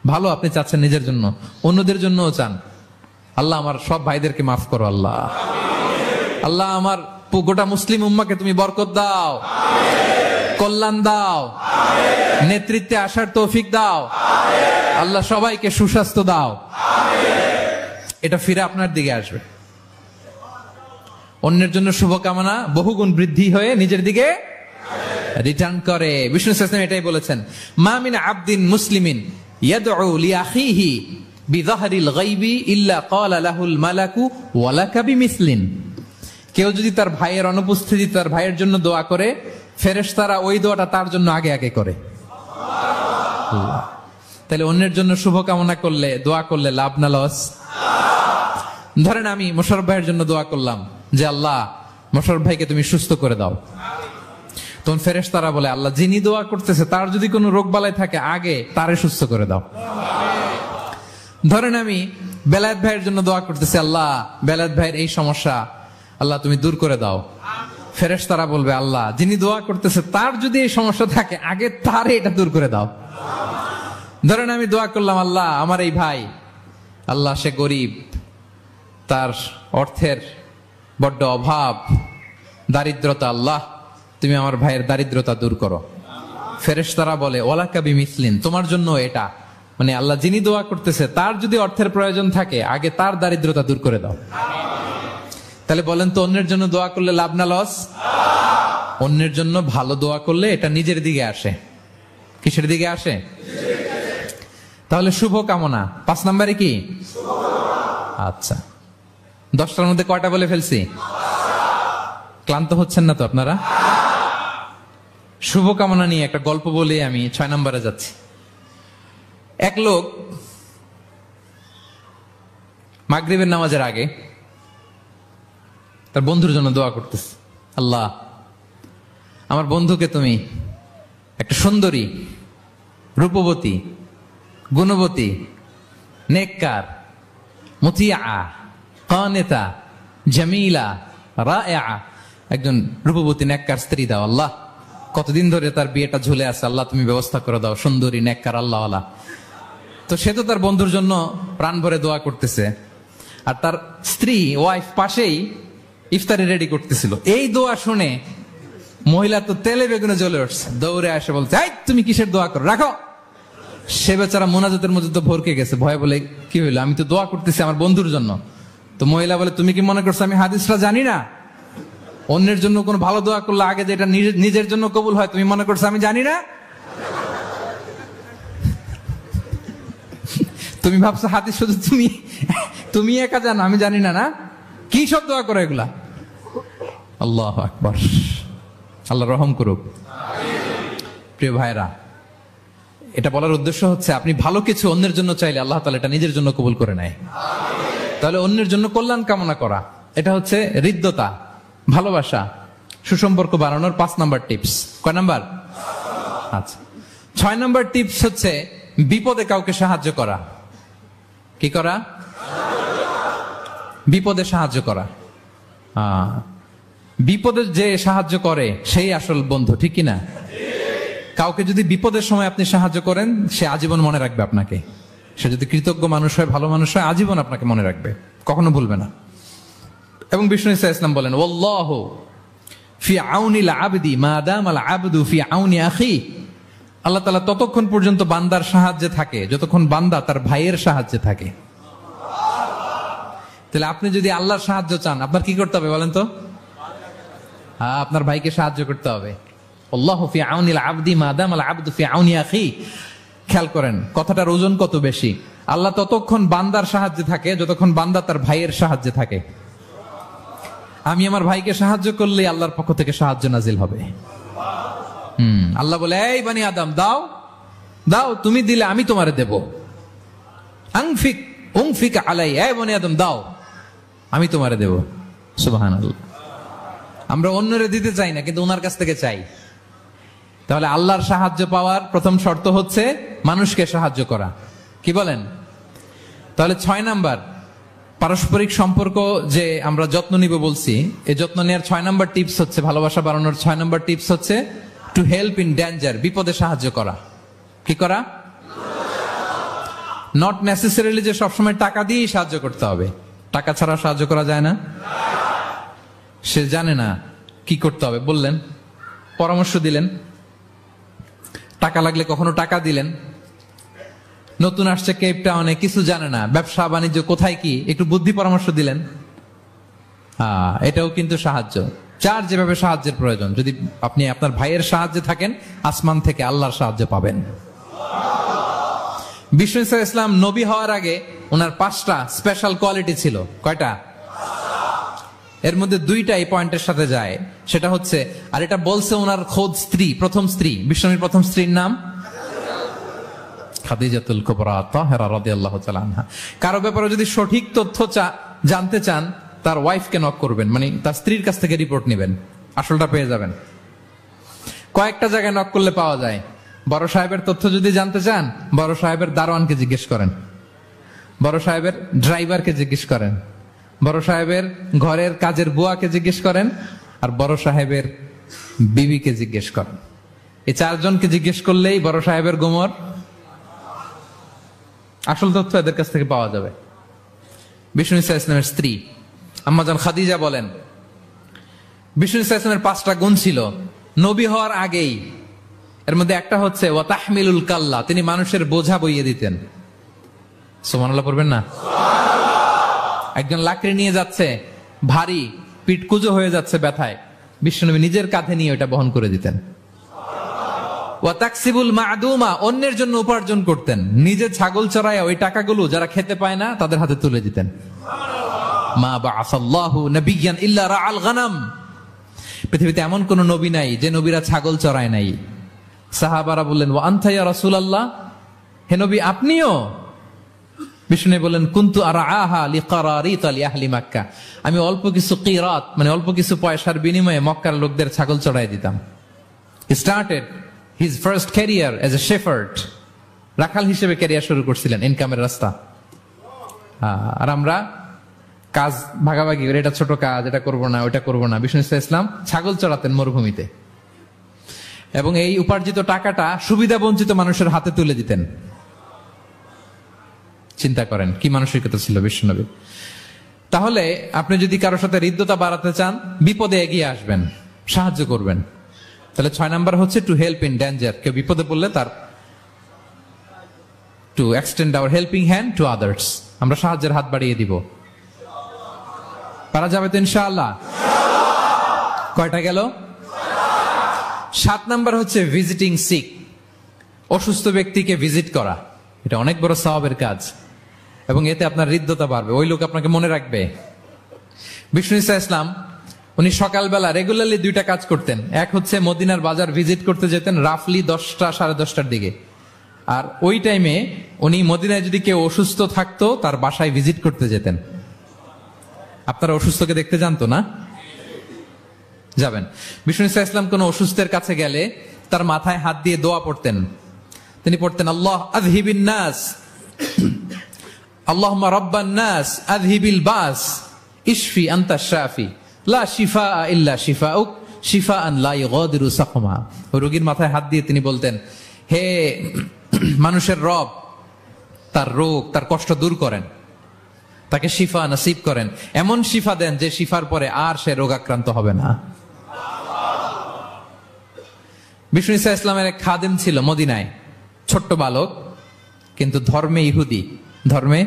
ভালো আপনি চাচ্ছেন নিজের জন্য, অন্যদের জন্যও চান। আল্লাহ আমার সব ভাইদেরকে মাফ করো, আল্লাহ আল্লাহ আমার গোটা মুসলিম উম্মাকে তুমি বরকত দাও, কল্যাণ দাও, নেতৃত্বে আসার তৌফিক দাও, আল্লাহ সবাইকে সুস্বাস্থ্য দাও। এটা ফিরে আপনার দিকে আসবে। অন্যের জন্য শুভকামনা বহুগুণ বৃদ্ধি হয়ে নিজের দিকে রিটার্ন করে। বিষ্ণু সাল্লাল্লাহু এটাই বলেছেন, মা মিন আবদিন মুসলিমিন ইয়াদউ লিআখিহি বিযাহরিল গায়বি ইল্লা ক্বালা লাহুল মালাকু ওয়া লাকা বিমিসলিন। কেউ যদি তার ভাইয়ের অনুপস্থিতি তার ভাইয়ের জন্য দোয়া করে, ফেরেশতারা ওই দোয়াটা তার জন্য আগে আগে করে। তাহলে অন্যের জন্য শুভকামনা করলে, দোয়া করলে লাভ না লস? ধরেন আমি মোশাররফ ভাইয়ের জন্য দোয়া করলাম যে আল্লাহ মোশাররফ ভাইকে তুমি সুস্থ করে দাও, তখন ফেরেশতারা বলে আল্লাহ যিনি দোয়া করতেছে তার যদি কোনো রোগ বালাই থাকে আগে তারে সুস্থ করে দাও। ধরেন আমি বেলায়েত ভাইয়ের জন্য দোয়া করতেছি, আল্লাহ বেলায়েত ভাইয়ের এই সমস্যা আল্লাহ তুমি দূর করে দাও, ফেরেশতারা বলবে আল্লাহ যিনি দোয়া করতেছে তার যদি এই সমস্যা থাকে আগে তারে এটা দূর করে দাও। ধরেন আমি দোয়া করলাম আল্লাহ আমার এই ভাই, আল্লাহ সে গরিব, তার অর্থের বড্ড অভাব, দারিদ্রতা, আল্লাহ তুমি আমার ভাইয়ের দারিদ্রতা দূর করো। ফেরেশতারা বলে ওয়ালাকা বিমিসলিন, তোমার জন্য এটা, মানে আল্লাহ যিনি দোয়া করতেছে তার যদি অর্থের প্রয়োজন থাকে আগে তার দারিদ্রতা দূর করে দাও। তাহলে বলেন তো অন্যের জন্য দোয়া করলে লাভ না লস? অন্যের জন্য ভালো দোয়া করলে এটা নিজের দিকে আসে। কিসের দিকে আসে? তাহলে শুভ কামনা 5 নম্বরে কি? আচ্ছা, 10টার মধ্যে কয়টা বলে ফেলছি? ক্লান্ত হচ্ছেন না তো আপনারা? শুভ কামনা নিয়ে একটা গল্প বলে আমি 6 নম্বরে যাচ্ছি। এক লোক মাগরিবের নামাজের আগে তার বন্ধুর জন্য দোয়া করতেছে, আল্লাহ আমার বন্ধুকে তুমি একটা সুন্দরী, রূপবতী, গুণবতী, নেককার, মুতিয়া, কানেতা, জামিলা, রায়েআ, একজন রূপবতী নেককার স্ত্রী দাও আল্লাহ। কতদিন ধরে তার বিয়েটা ঝুলে আছে, আল্লাহ তুমি ব্যবস্থা করে দাও, সুন্দরী, নেককার, আল্লাহওয়ালা। তো সে তো তার বন্ধুর জন্য প্রাণ ভরে দোয়া করতেছে, আর তার স্ত্রী ওয়াইফ পাশেই ইফতারি রেডি করতেছিল। এই দোয়া শুনে মহিলা তো তেলে বেগুনে জ্বলে উঠছে, দৌড়ে আসে বলছে, এই তুমি কিসের দোয়া করো, রাখো। সে বেচারা মোনাজাতের মধ্যে তো ভরকে গেছে, ভয়ে বলে কি হইলো, আমি তো দোয়া করতেছি আমার বন্ধুর জন্য। তো মহিলা বলে, তুমি কি মনে করছো আমি হাদিসটা জানি না? অন্যের জন্য কোন ভালো দোয়া করলে আগে যেটা নিজের জন্য কবুল হয় তুমি মনে করছো আমি জানি না? তুমি ভাবছো হাদিস শুধু তুমি একা জানো, আমি জানি না? না, কি সব দোয়া করো এগুলা? আল্লাহু আকবার, আল্লাহ রহম করুক। প্রিয় ভাইরা, এটা বলার উদ্দেশ্য হচ্ছে আপনি ভালো কিছু অন্যের জন্য চাইলে আল্লাহ তাআলা এটা নিজের জন্য কবুল করে নেয়। তাহলে অন্যের জন্য কল্যাণ কামনা করা, এটা হচ্ছে হৃদ্যতা, ভালোবাসা, সুসম্পর্ক বাড়ানোর 5 নাম্বার টিপস। কয় নাম্বার? আচ্ছা, 6 নাম্বার টিপস হচ্ছে বিপদে কাউকে সাহায্য করা। কি করা? বিপদে সাহায্য করা। বিপদে যে সাহায্য করে সেই আসল বন্ধু, ঠিক কিনা? কাউকে যদি বিপদের সময় আপনি সাহায্য করেন সে আজীবন মনে রাখবে আপনাকে। সে যদি কৃতজ্ঞ মানুষ হয়, ভালো মানুষ হয়, আজীবন আপনাকে মনে রাখবে, কখনো ভুলবে না। এবং বিষ্ণু ইসলাম বলেন, ওয়াল্লাহু ফি আউনিল আবদি মা দামাল আবদু ফি আউনি আখি। আল্লাহ তাআলা ততক্ষণ পর্যন্ত বান্দার সাহায্যে থাকে যতক্ষণ বান্দা তার ভাইয়ের সাহায্যে থাকে। তাহলে আপনি যদি আল্লাহর সাহায্য চান আপনার কি করতে হবে বলেন তো? আপনার ভাইকে সাহায্য করতে হবে। আল্লাহু ফি আউনিল আবদি মা দামাল আবদু ফি আউনি আখি। খেয়াল করেন কথাটার ওজন কত বেশি। আল্লাহ ততক্ষণ বান্দার সাহায্যে থাকে যতক্ষণ বান্দা তার ভাইয়ের সাহায্যে থাকে। আমি আমার ভাইকে সাহায্য করলে আল্লাহর পক্ষ থেকে সাহায্য নাজিল হবে। আল্লাহ বলে, এই বানি আদম দাও দাও, তুমি দিলে আমি তোমারে দেব। আনফিক উনফিক আলাই, এই বানি আদম দাও আমি তোমারে দেব। সুবহানাল্লাহ। আমরা অন্যরে দিতে চাই না, কিন্তু ওনার কাছ থেকে চাই। তাহলে আল্লাহর সাহায্য পাওয়ার প্রথম শর্ত হচ্ছে মানুষকে সাহায্য করা। কি বলেন? তাহলে 6 নাম্বার, পারস্পরিক সম্পর্ক যে আমরা যত্ন নিব বলছি, এই যত্ন নেওয়ার 6 নাম্বার টিপস হচ্ছে, ভালোবাসা বাড়ানোর 6 নাম্বার টিপস হচ্ছে টু হেল্প ইন ডেঞ্জার, বিপদে সাহায্য করা। কি করা? নট নেসেসারিলি যে সবসময় টাকা দিয়েই সাহায্য করতে হবে। টাকা ছাড়া সাহায্য করা যায় না। সে জানে না কি করতে হবে, বললেন, পরামর্শ দিলেন, টাকা লাগলে কখনো টাকা দিলেন। নতুন আসছে কেপ টাউনে, কিছু জানে না, ব্যবসা বাণিজ্য কোথায় কি, একটু বুদ্ধি পরামর্শ দিলেন। এটাও কিন্তু সাহায্য। যার যেভাবে সাহায্যের প্রয়োজন, যদি আপনি আপনার ভাইয়ের সাহায্যে থাকেন, আসমান থেকে আল্লাহর সাহায্য পাবেন। বিষ্ণু ইসলাম নবী হওয়ার আগে ওনার 5টা স্পেশাল কোয়ালিটি ছিল। কয়টা? এর মধ্যে 2টা এই পয়েন্টের সাথে যায়। সেটা হচ্ছে, আর এটা বলছে ওনার খোদ স্ত্রী, প্রথম স্ত্রী, বিশ্বনবীর প্রথম স্ত্রীর নাম খাদিজাতুল কুবরা তাহেরা রাদিয়াল্লাহু তাআলা আনহা। কারো ব্যাপারে যদি সঠিক তথ্য জানতে চান, তার ওয়াইফকে নক করবেন, মানে তার স্ত্রীর কাছ থেকে রিপোর্ট নেবেন, আসলটা পেয়ে যাবেন। কয়েকটা জায়গায় নক করলে পাওয়া যায়। বড় সাহেবের তথ্য যদি জানতে চান, বড় সাহেবের দারোয়ানকে জিজ্ঞেস করেন, বড় সাহেবের ড্রাইভারকে জিজ্ঞেস করেন, বড় সাহেবের ঘরের কাজের বুয়াকে জিজ্ঞেস করেন, আর বড় সাহেবের বিবিকে জিজ্ঞেস করেন। এই 4 জনকে জিজ্ঞেস করলেই বড় সাহেবের গোমর, আসল তথ্য এদের কাছ থেকে পাওয়া যাবে। বিষ্ণু ইসলামের স্ত্রী আম্মাজান খাদিজা বলেন, বিষ্ণু ইসলামের 5টা গুণ ছিল নবী হওয়ার আগেই। এর মধ্যে একটা হচ্ছে ওয়া তাহমিলুল কাল্লা, তিনি মানুষের বোঝা বইয়ে দিতেন। সুবহানাল্লাহ পড়বেন না? একজন লাকড়ি নিয়ে যাচ্ছে, ভারী, পিঠ কুঁজো হয়ে যাচ্ছে ব্যথায়, বিশ্বনবী নিজের কাঁধে নিয়ে ওটা বহন করে দিতেন। ওয়া তাকসিবুল মা'দুমা, অন্যের জন্য উপার্জন করতেন, নিজে ছাগল চড়ায় ওই টাকাগুলো যারা খেতে পায় না তাদের হাতে তুলে দিতেন। মা বা'আসাল্লাহু নাবিয়্যান ইল্লা রাআল গানাম, পৃথিবীতে এমন কোন নবী নাই যে নবীরা ছাগল চড়ায় নাই। সাহাবারা বললেন, ওয়া আনতা ইয়া রাসূলুল্লাহ, হে নবী আপনিও? বিষ্ণু বললেন, কুনতু আরআহা লিকারারিত লিআহলি মক্কা, আমি অল্প কিছু কিরাত, মানে অল্প কিছু পয়সার বিনিময়ে মক্কার লোকদের ছাগল চড়াই দিতাম। He started his first career as a shepherd, রাখাল হিসেবে ক্যারিয়ার শুরু করছিলেন, ইনকামের রাস্তা। আর আমরা কাজ ভাগাভাগি করে, এটা ছোট কাজ, এটা করবো না, ওটা করবো না। বিষ্ণু ইসলাম ছাগল চড়াতেন মরুভূমিতে, এবং এই উপার্জিত টাকাটা সুবিধা বঞ্চিত মানুষের হাতে তুলে দিতেন। চিন্তা করেন কি মানসিকতা ছিল বিশ্বনবী। তাহলে আপনি যদি কারোর সাথে হৃদ্যতা বাড়াতে চান, বিপদে এগিয়ে আসবেন, সাহায্য করবেন। তাহলে 6 নাম্বার হচ্ছে টু হেল্প ইন ডেঞ্জার, কেউ বিপদে পড়লে তার to extend hour helping hand to others, আমরা সাহায্যের হাত বাড়িয়ে দিব। পারা যাবে তো ইনশাআল্লাহ? কয়টা গেল? 7 নাম্বার হচ্ছে ভিজিটিং সিক, অসুস্থ ব্যক্তিকে ভিজিট করা। এটা অনেক বড় সওয়াবের কাজ, এবং এতে আপনার হৃদ্যতা বাড়বে, ওই লোক আপনাকে মনে রাখবে। বিষ্ণু ইসলাম উনি সকালবেলা রেগুলারলি 2টা কাজ করতেন। এক হচ্ছে মদিনার বাজার ভিজিট করতে যেতেন রাফলি 10টা সাড়ে 10টার দিকে, আর ওই টাইমে উনি মদিনায় যদি কেউ অসুস্থ থাকতো তার বাসায় ভিজিট করতে যেতেন। আপনারা অসুস্থকে দেখতে জানতো না? যাবেন। বিষ্ণু ইসলাম কোন অসুস্থের কাছে গেলে তার মাথায় হাত দিয়ে দোয়া পড়তেন। তিনি পড়তেন, আল্লাহ আযহিবিন নাস, আল্লাহুম্মা রাব্বান নাস আযহিবিল বাস, ইশফি আনতা শাফি, লা শিফাআ ইল্লা শিফাউক, শিফাআন লা ইগাদিরু সাকমা। রোগীর মাথায় হাত দিয়ে তিনি বলতেন, হে মানুষের রব, তার রোগ, তার কষ্ট দূর করেন, তাকে শিফা নসিব করেন, এমন শিফা দেন যে শিফার পরে আর সে রোগাক্রান্ত হবে না। বিষ্ণু ইসলামের এক খাদেম ছিল মদিনায়, ছোট্ট বালক, কিন্তু ধর্মে ইহুদি, ধর্মে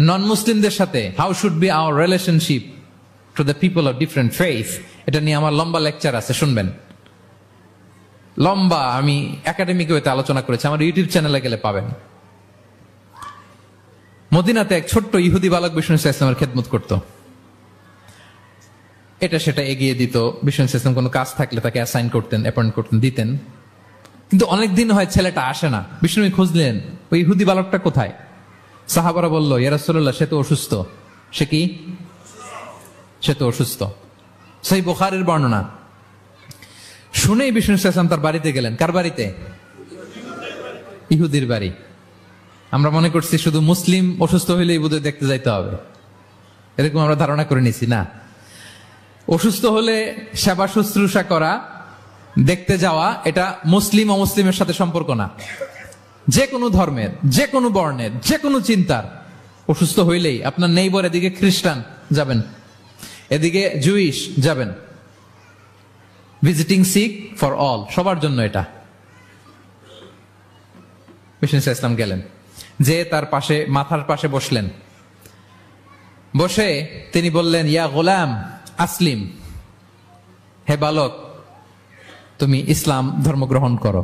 নন মুসলিমদের সাথে how should be our relationship to the people of different faith, এটা নিয়ে আমার লম্বা লেকচার আছে, শুনবেন। লম্বা, আমি একাডেমিক ওয়েতে আলোচনা করেছি, আমার ইউটিউব চ্যানেলে গেলে পাবেন। মদিনাতে এক ছোট্ট ইহুদি বালক বিষ্ণু ইসলামের খেদমত করত। এটা সেটা এগিয়ে দিত। বিশ্বনবী সাল্লাল্লাহু আলাইহি ওয়াসাল্লাম কোনো কাজ থাকলে তাকে অ্যাসাইন করতেন, অ্যাপয়েন্ট করতেন, দিতেন। কিন্তু অনেকদিন হয় ছেলেটা আসে না। বিশ্বনবী খুঁজলেন ওই ইহুদি বালকটা কোথায়। সাহাবারা বলল, ইয়া রাসূলুল্লাহ, সে তো অসুস্থ। সে কি? সে তো অসুস্থ। সহিহ বুখারীর বর্ণনা। শুনেই বিষ্ণু সাল্লাল্লাহু আলাইহি ওয়াসাল্লাম তার বাড়িতে গেলেন। কার বাড়িতে? ইহুদির বাড়ি। আমরা মনে করছি শুধু মুসলিম অসুস্থ হইলেই বোধহয় দেখতে যাইতে হবে, এরকম আমরা ধারণা করে নিছি। না, অসুস্থ হলে সেবা শুশ্রূষা করা, দেখতে যাওয়া, এটা মুসলিম অমুসলিমের সাথে সম্পর্ক না। যে কোনো ধর্মের, যে কোনো বর্ণের, যে কোনো চিন্তার অসুস্থ হইলেই আপনার নেইবর, এদিকে খ্রিস্টান যাবেন, এদিকে জুইশ যাবেন। ভিজিটিং সিক ফর অল, সবার জন্য এটা। বিষ্ণু ইসলাম গেলেন, যে তার পাশে, মাথার পাশে বসলেন। বসে তিনি বললেন, ইয়া গোলাম আসলিম, হে বালক, তুমি ইসলাম ধর্ম গ্রহণ করো।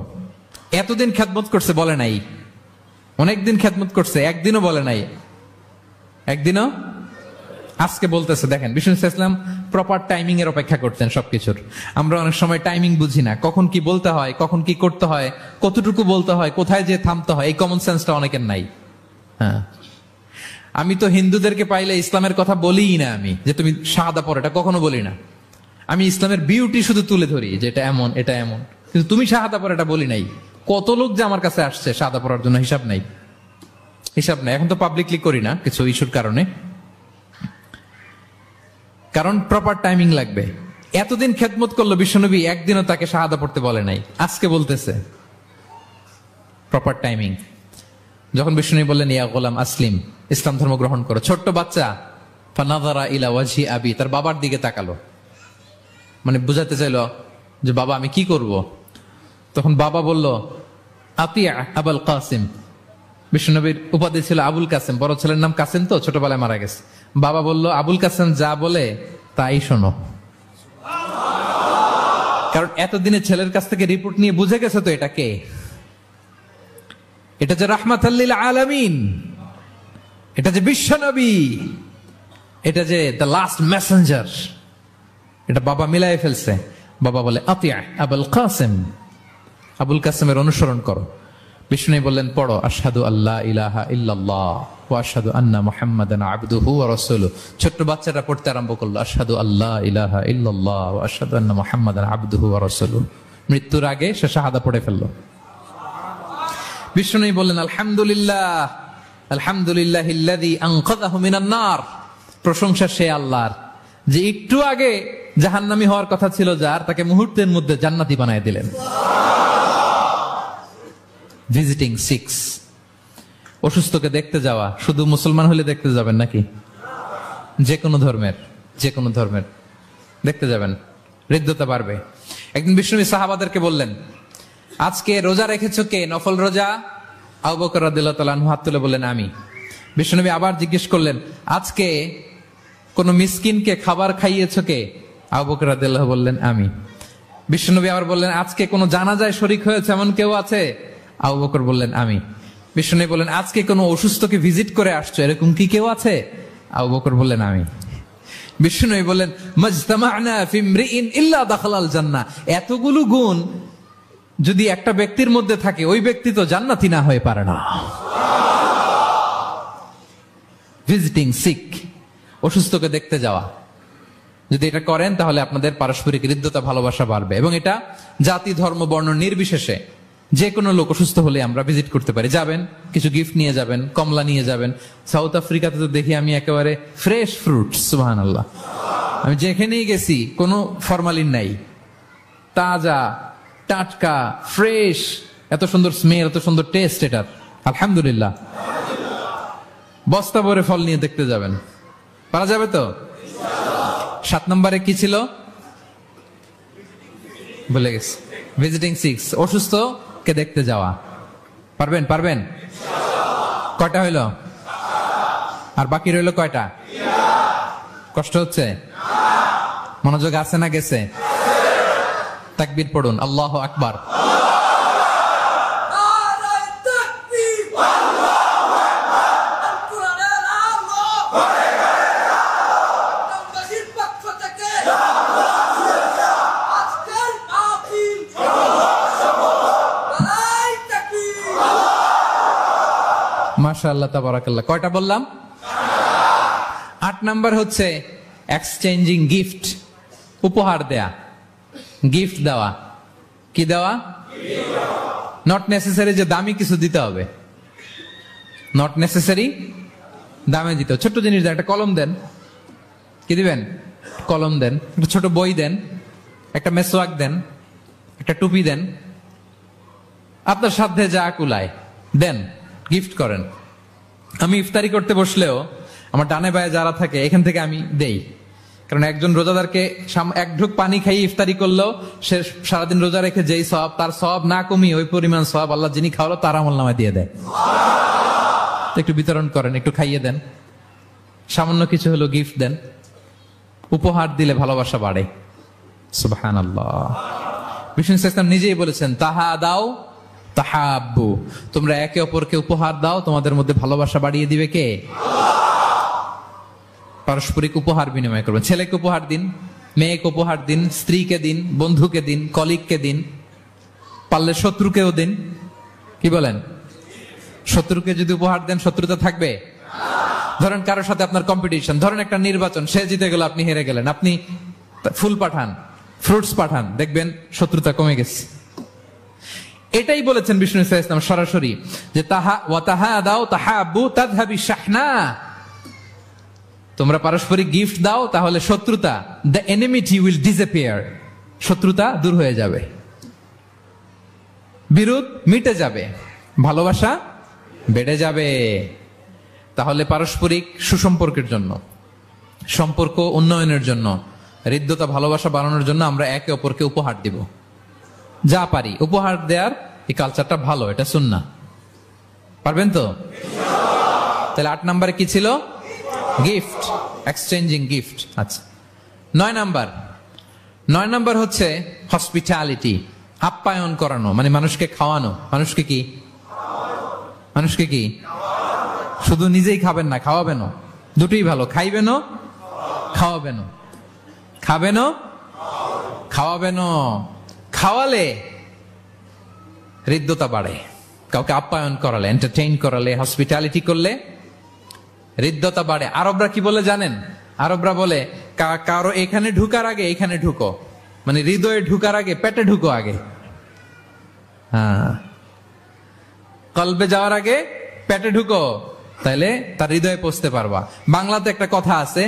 এতদিন খেদমত করছে, বলে নাই। অনেকদিন খেদমত করছে, একদিনও বলে নাই। একদিনও, আজকে বলতেছে। দেখেন, বিষ্ণু ইসলাম প্রপার টাইমিং এর অপেক্ষা করতেন সবকিছুর। আমরা অনেক সময় টাইমিং বুঝি না, কখন কি বলতে হয়, কখন কি করতে হয়, কতটুকু বলতে হয়, কোথায় যে থামতে হয়, এই কমন সেন্সটা অনেকের নাই। হ্যাঁ, আমি তো হিন্দুদেরকে পাইলে ইসলামের কথা বলিই না, আমি যে তুমি শাহাদা পড়ো, এটা কখনো বলি না। আমি ইসলামের বিউটি শুধু তুলে ধরি, যে এটা এমন, এটা এমন, কিন্তু তুমি শাহাদা পড়ো এটা বলি নাই। কত লোক যে আমার কাছে আসছে শাহাদা পড়ার জন্য, হিসাব নাই, হিসাব নাই। এখন তো পাবলিকলি করি না কিছু ইস্যুর কারণে, কারণ প্রপার টাইমিং লাগবে। এতদিন খেদমত করলো বিশ্বনবী, একদিনও তাকে শাহাদা পড়তে বলে নাই, আজকে বলতেছে। Proper timing. যখন বিষ্ণু বললেন, ইয়া গোলাম আসলিম, ইসলাম ধর্ম গ্রহণ করো, ছোট্ট বাচ্চা ফানাযারা ইলা ওয়াজহি আবি, তার বাবার দিকে তাকালো, মানে বুঝাতে চাইলো যে বাবা আমি কি করব। তখন বাবা বলল, আতিয়া আবুল কাসিম। বিষ্ণুনবীর উপাধি ছিল আবুল কাসেম, বড় ছেলের নাম কাসেম, তো ছোটবেলায় মারা গেছে। বাবা বলল, আবুল কাসেম যা বলে তাই শোনো। কারণ এতদিনে ছেলের কাছ থেকে রিপোর্ট নিয়ে বুঝে গেছে তো এটা কে। এটা যে রাহমাতাল লিল আলামিন, এটা যে বিশ্বনবী, এটা যে দ্য লাস্ট মেসেঞ্জার, এটা বাবা মিলাই ফেলছে। বাবা বলে, আতিয়া আবুল কাসেম, আবুল কাসেমের অনুসরণ করো। বিষ্ণু বললেন, পড়ো আশহাদু আল্লা ইলাহা ইল্লাল্লাহ ওয়া আশহাদু আন্না মুহাম্মাদান আবদুহু ওয়া রাসূলুহু। ছোট্ট বাচ্চাটা পড়তে আরম্ভ করলো, আশহাদু আল্লা ইলাহা ইল্লাল্লাহ ওয়া আশহাদু আন্না মুহাম্মাদান আবদুহু ওয়া রাসূলুহু। মৃত্যুর আগে সে শাহাদা পড়ে ফেললো। বিষ্ণু বললেন, আলহামদুলিল্লাহ, আলহামদুলিল্লাহিল্লাযী আনকাযাহু মিনান নার। প্রশংসা সে আল্লাহর, যে একটু আগে জাহান্নামী হওয়ার কথা ছিল যার, তাকে মুহূর্তের মধ্যে জান্নাতি বানায় দিলেন। ভিজিটিং সিক্স, অসুস্থকে দেখতে যাওয়া। শুধু মুসলমান হলে দেখতে যাবেন নাকি? যে কোনো ধর্মের, যে কোনো ধর্মের দেখতে যাবেন, হৃদ্যতা বাড়বে। একদিন বিষ্ণু সাহাবাদেরকে বললেন, আজকে রোজা রেখেছো কে? নফল রোজা? আবু বকর রাদিয়াল্লাহু তাআলা আনহু হাত তুলে বললেন, আমি। বিষ্ণু আবার জিজ্ঞেস করলেন, আজকে কোন মিসকিনকে খাবার খাইয়েছো কে? আবু বকর রাদিয়াল্লাহু বললেন, আমি। বিষ্ণু আবার বললেন, আজকে কোন জানাজায় শরীক হয়েছে এমন কেউ আছে? আবু বকর বললেন, আমি। বিষ্ণু বললেন, আজকে কোন অসুস্থকে ভিজিট করে আসছো, এরকম কি কেউ আছে? আবু বকর বললেন, আমি। বিষ্ণু বললেন, মাজতামা'না ফি ইমরিইন ইল্লা দাখালাল জান্নাহ। এতগুলো গুণ যদি একটা ব্যক্তির মধ্যে থাকে, ওই ব্যক্তি তো জান্নাতি না হয়ে পারে না। ভিজিটিং সিক, অসুস্থকে দেখতে যাওয়া, যদি এটা করেন তাহলে আপনাদের পারস্পরিক হৃদ্যতা, ভালোবাসা বাড়বে। এবং এটা জাতি, ধর্ম, বর্ণ নির্বিশেষে যে কোনো লোক অসুস্থ হলে আমরা ভিজিট করতে পারি। যাবেন, কিছু গিফট নিয়ে যাবেন, কমলা নিয়ে যাবেন। সাউথ আফ্রিকাতে তো দেখি আমি একেবারে ফ্রেশ ফ্রুট, সুবহানাল্লাহ। আমি যেখানেই গেছি কোনো ফরমালিন নাই, তাজা, টাটকা, ফ্রেশ, এত সুন্দর স্মেল, এত সুন্দর টেস্ট এটার, আলহামদুলিল্লাহ। বস্তা ভরে ফল নিয়ে দেখতে যাবেন, পারা যাবে তো? 7 নম্বরে কি ছিল বলে গেছে, ভিজিটিং সিক্স, অসুস্থ কে দেখতে যাওয়া। পারবেন? পারবেন? কয়টা হইল? আর বাকি রইল কয়টা? কষ্ট হচ্ছে? মনোযোগ আছে না গেছে? তাকবীর পড়ুন, আল্লাহু আকবার। মাশাআল্লাহ তাবারাকাল্লাহ। কয়টা বললাম? 8 নাম্বার হচ্ছে এক্সচেঞ্জিং গিফট, উপহার দেয়া, গিফট দেওয়া। কি দেওয়া? নট নেসেসারি যে দামি কিছু দিতে হবে, নট নেসেসারি দামে দিতে। ছোট্ট জিনিস দেন, একটা কলম দেন। কি দিবেন? কলম দেন। একটা ছোট বই দেন, একটা মেসওয়াক দেন, একটা টুপি দেন, আপনার সাধ্যে যা কুলায় দেন, গিফট করেন। আমি ইফতারি করতে বসলেও আমার ডানে বায়ে যারা থাকে এখান থেকে আমি দেই, কারণ একজন রোজাদারকে এক ঢুক পানি খাইয়ে ইফতারি করলেও সে সারাদিন রোজা রেখে যেই সওয়াব, তার সওয়াব না কমিয়ে ওই পরিমাণ সওয়াব আল্লাহ যিনি খাওয়ালো তার আমলনামায় দিয়ে দেয়। একটু বিতরণ করেন, একটু খাইয়ে দেন, সামান্য কিছু হলো গিফট দেন। উপহার দিলে ভালোবাসা বাড়ে। সুবহানাল্লাহ। বিষ্ণু ইসলাম নিজেই বলেছেন, তাহা দাও তাহাব্বু, তোমরা একে অপরকে উপহার দাও, তোমাদের মধ্যে ভালোবাসা বাড়িয়ে দিবে কে? পারস্পরিক উপহার বিনিময় করবেন। ছেলেকে উপহার দিন, মেয়েকে উপহার দিন, স্ত্রীকে দিন, বন্ধুকে দিন, কলিগকে দিন, পারলে শত্রুকেও দিন। কি বলেন? শত্রুকে যদি উপহার দেন শত্রুতা থাকবে? ধরেন কারোর সাথে আপনার কম্পিটিশন, ধরেন একটা নির্বাচন, সে জিতে গেল, আপনি হেরে গেলেন, আপনি ফুল পাঠান, ফ্রুটস পাঠান, দেখবেন শত্রুতা কমে গেছে। এটাই বলেছেন বিষ্ণু ইসলাম সরাসরি, যে তাহা ওয়া তাহা দাও তাহাব্বু তাযহাবি শাহনা, তোমরা পারস্পরিক গিফট দাও, তাহলে শত্রুতা, দ্য এনিমিটি উইল ডিসঅ্যাপিয়ার, শত্রুতা দূর হয়ে যাবে, বিরোধ মিটে যাবে, ভালোবাসা বেড়ে যাবে। তাহলে পারস্পরিক সুসম্পর্কের জন্য, সম্পর্ক উন্নয়নের জন্য, হৃদ্যতা ভালোবাসা বাড়ানোর জন্য আমরা একে অপরকে উপহার দিব, যা পারি উপহার দেওয়ার এই কালচারটা ভালো, এটা সুন্নাহ। পারবেন তো? তাহলে 8 নম্বরে কি ছিল? Gift, exchanging gift. আচ্ছা, 9 নাম্বার হচ্ছে হসপিটালিটি, আপ্যায়ন করানো, মানে মানুষকে খাওয়ানো। মানুষকে কি? মানুষকে কি? শুধু নিজেই খাবেন না, খাওয়াবেনও। দুটোই ভালো, খাইবেনও খাওয়াবেনও, খাবেনও খাওয়াবেনও। খাওয়ালে হৃদ্যতা বাড়ে, কাউকে আপ্যায়ন করালে, এন্টারটেইন করালে, হসপিটালিটি করলে হৃদ্যতা বাড়ে। আরবরা কি বলে জানেন? আরবরা বলে কারো এখানে ঢুকার আগে এখানে ঢুকো, মানে হৃদয়ে ঢুকার আগে পেটে ঢুকো আগে। হ্যাঁ, কলবে যাওয়ার আগে পেটে ঢুকো, তাইলে তার হৃদয়ে পৌঁছতে পারবা। বাংলাতে একটা কথা আছে,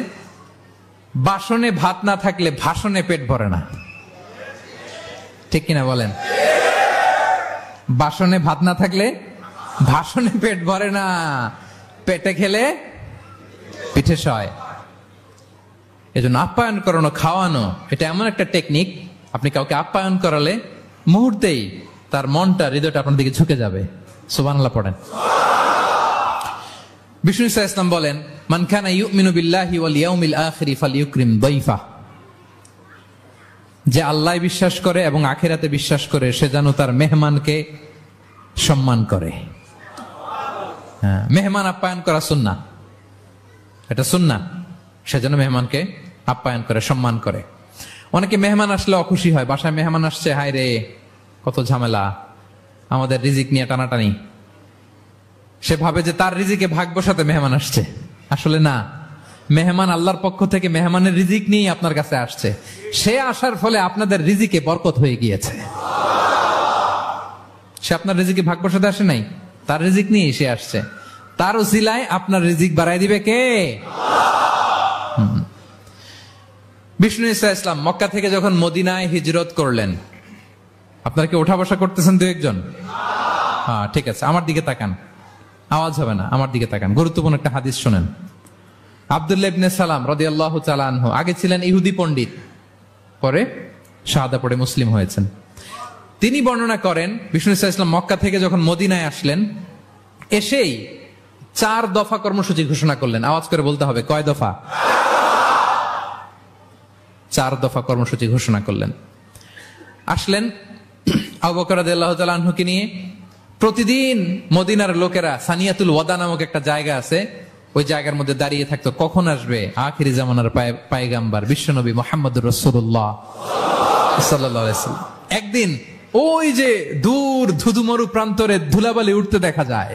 বাসনে ভাত না থাকলে ভাষণে পেট ভরে না। ঠিক কিনা বলেন? বাসনে ভাত না থাকলে ভাষণে পেট ভরে না, পেটে খেলে পিঠে সয়। এজন্য আপ্যায়ন করানো, খাওয়ানো, এটা এমন একটা টেকনিক, আপনি কাউকে আপ্যায়ন করালে মুহূর্তেই তার মনটা, হৃদয়টা আপনার দিকে ঝুঁকে যাবে। সুবহানাল্লাহ পড়েন। বিষ্ণু ইসলাম বলেন, মান কানা ইউমিনু বিল্লাহি ওয়াল ইয়াউমিল আখিরি ফালইউকরিম দাইফা, যে আল্লাহ বিশ্বাস করে এবং আখিরাতে বিশ্বাস করে সে যেন তার মেহমানকে সম্মান করে। হ্যাঁ, মেহমান আপ্যায়ন করা সুন্নাহ, এটা সুন্নাহ। সে যেন মেহমানকে আপ্যায়ন করে, সম্মান করে। অনেকে মেহমান আসলে অখুশি হয়, বাসায় মেহমান আসছে, হায় রে কত ঝামেলা, আমাদের রিজিক নিয়ে টানাটানি। সে ভাবে যে তার রিজিকে ভাগ বসাতে মেহমান আসছে। আসলে না, মেহমান আল্লাহর পক্ষ থেকে মেহমানের রিজিক নিয়ে আপনার কাছে আসছে। সে আসার ফলে আপনাদের রিজিকে বরকত হয়ে গিয়েছে। সে আপনার রিজিকে ভাগ বসাতে আসে নাই, তার রিজিক নিয়ে সে আসছে। তার উসিলায় আপনার রিজিক বাড়াই দিবে কে? বিষ্ণু ইসলাম মক্কা থেকে যখন মদিনায় হিজরত করলেন, আপনারা কি ওঠা বসা করতেছেন দু একজন? হ্যাঁ, ঠিক আছে, আমার দিকে তাকান, আওয়াজ হবে না, আমার দিকে তাকান। গুরুত্বপূর্ণ একটা হাদিস শোনেন। আব্দুল্লাহ ইবনে সালাম রাদিয়াল্লাহু তাআলা আনহু আগে ছিলেন ইহুদি পণ্ডিত, পরে শাহাদা পড়ে মুসলিম হয়েছেন। তিনি বর্ণনা করেন, বিষ্ণু ইসলাম মক্কা থেকে যখন মদিনায় আসলেন, এসেই 4 দফা কর্মসূচি ঘোষণা করলেন। আওয়াজ করে বলতে হবে, কয় দফা? 4 দফা কর্মসূচি ঘোষণা করলেন। আসলেন আবু বকর রাদিয়াল্লাহু তাআলা আনহুকে নিয়ে। প্রতিদিন মদিনার লোকেরা সানিয়াতুল ওয়াদা নামক একটা জায়গা আছে, ওই জায়গার মধ্যে দাঁড়িয়ে থাকতো, কখন আসবে আখিরি জামানার পায়গাম্বার বিশ্বনবী মুহাম্মদুর রাসূলুল্লাহ সাল্লাল্লাহু আলাইহি ওয়াসাল্লাম। একদিন ওই যে দূর ধুধুমরু প্রান্তরে ধুলাবালি উঠতে দেখা যায়।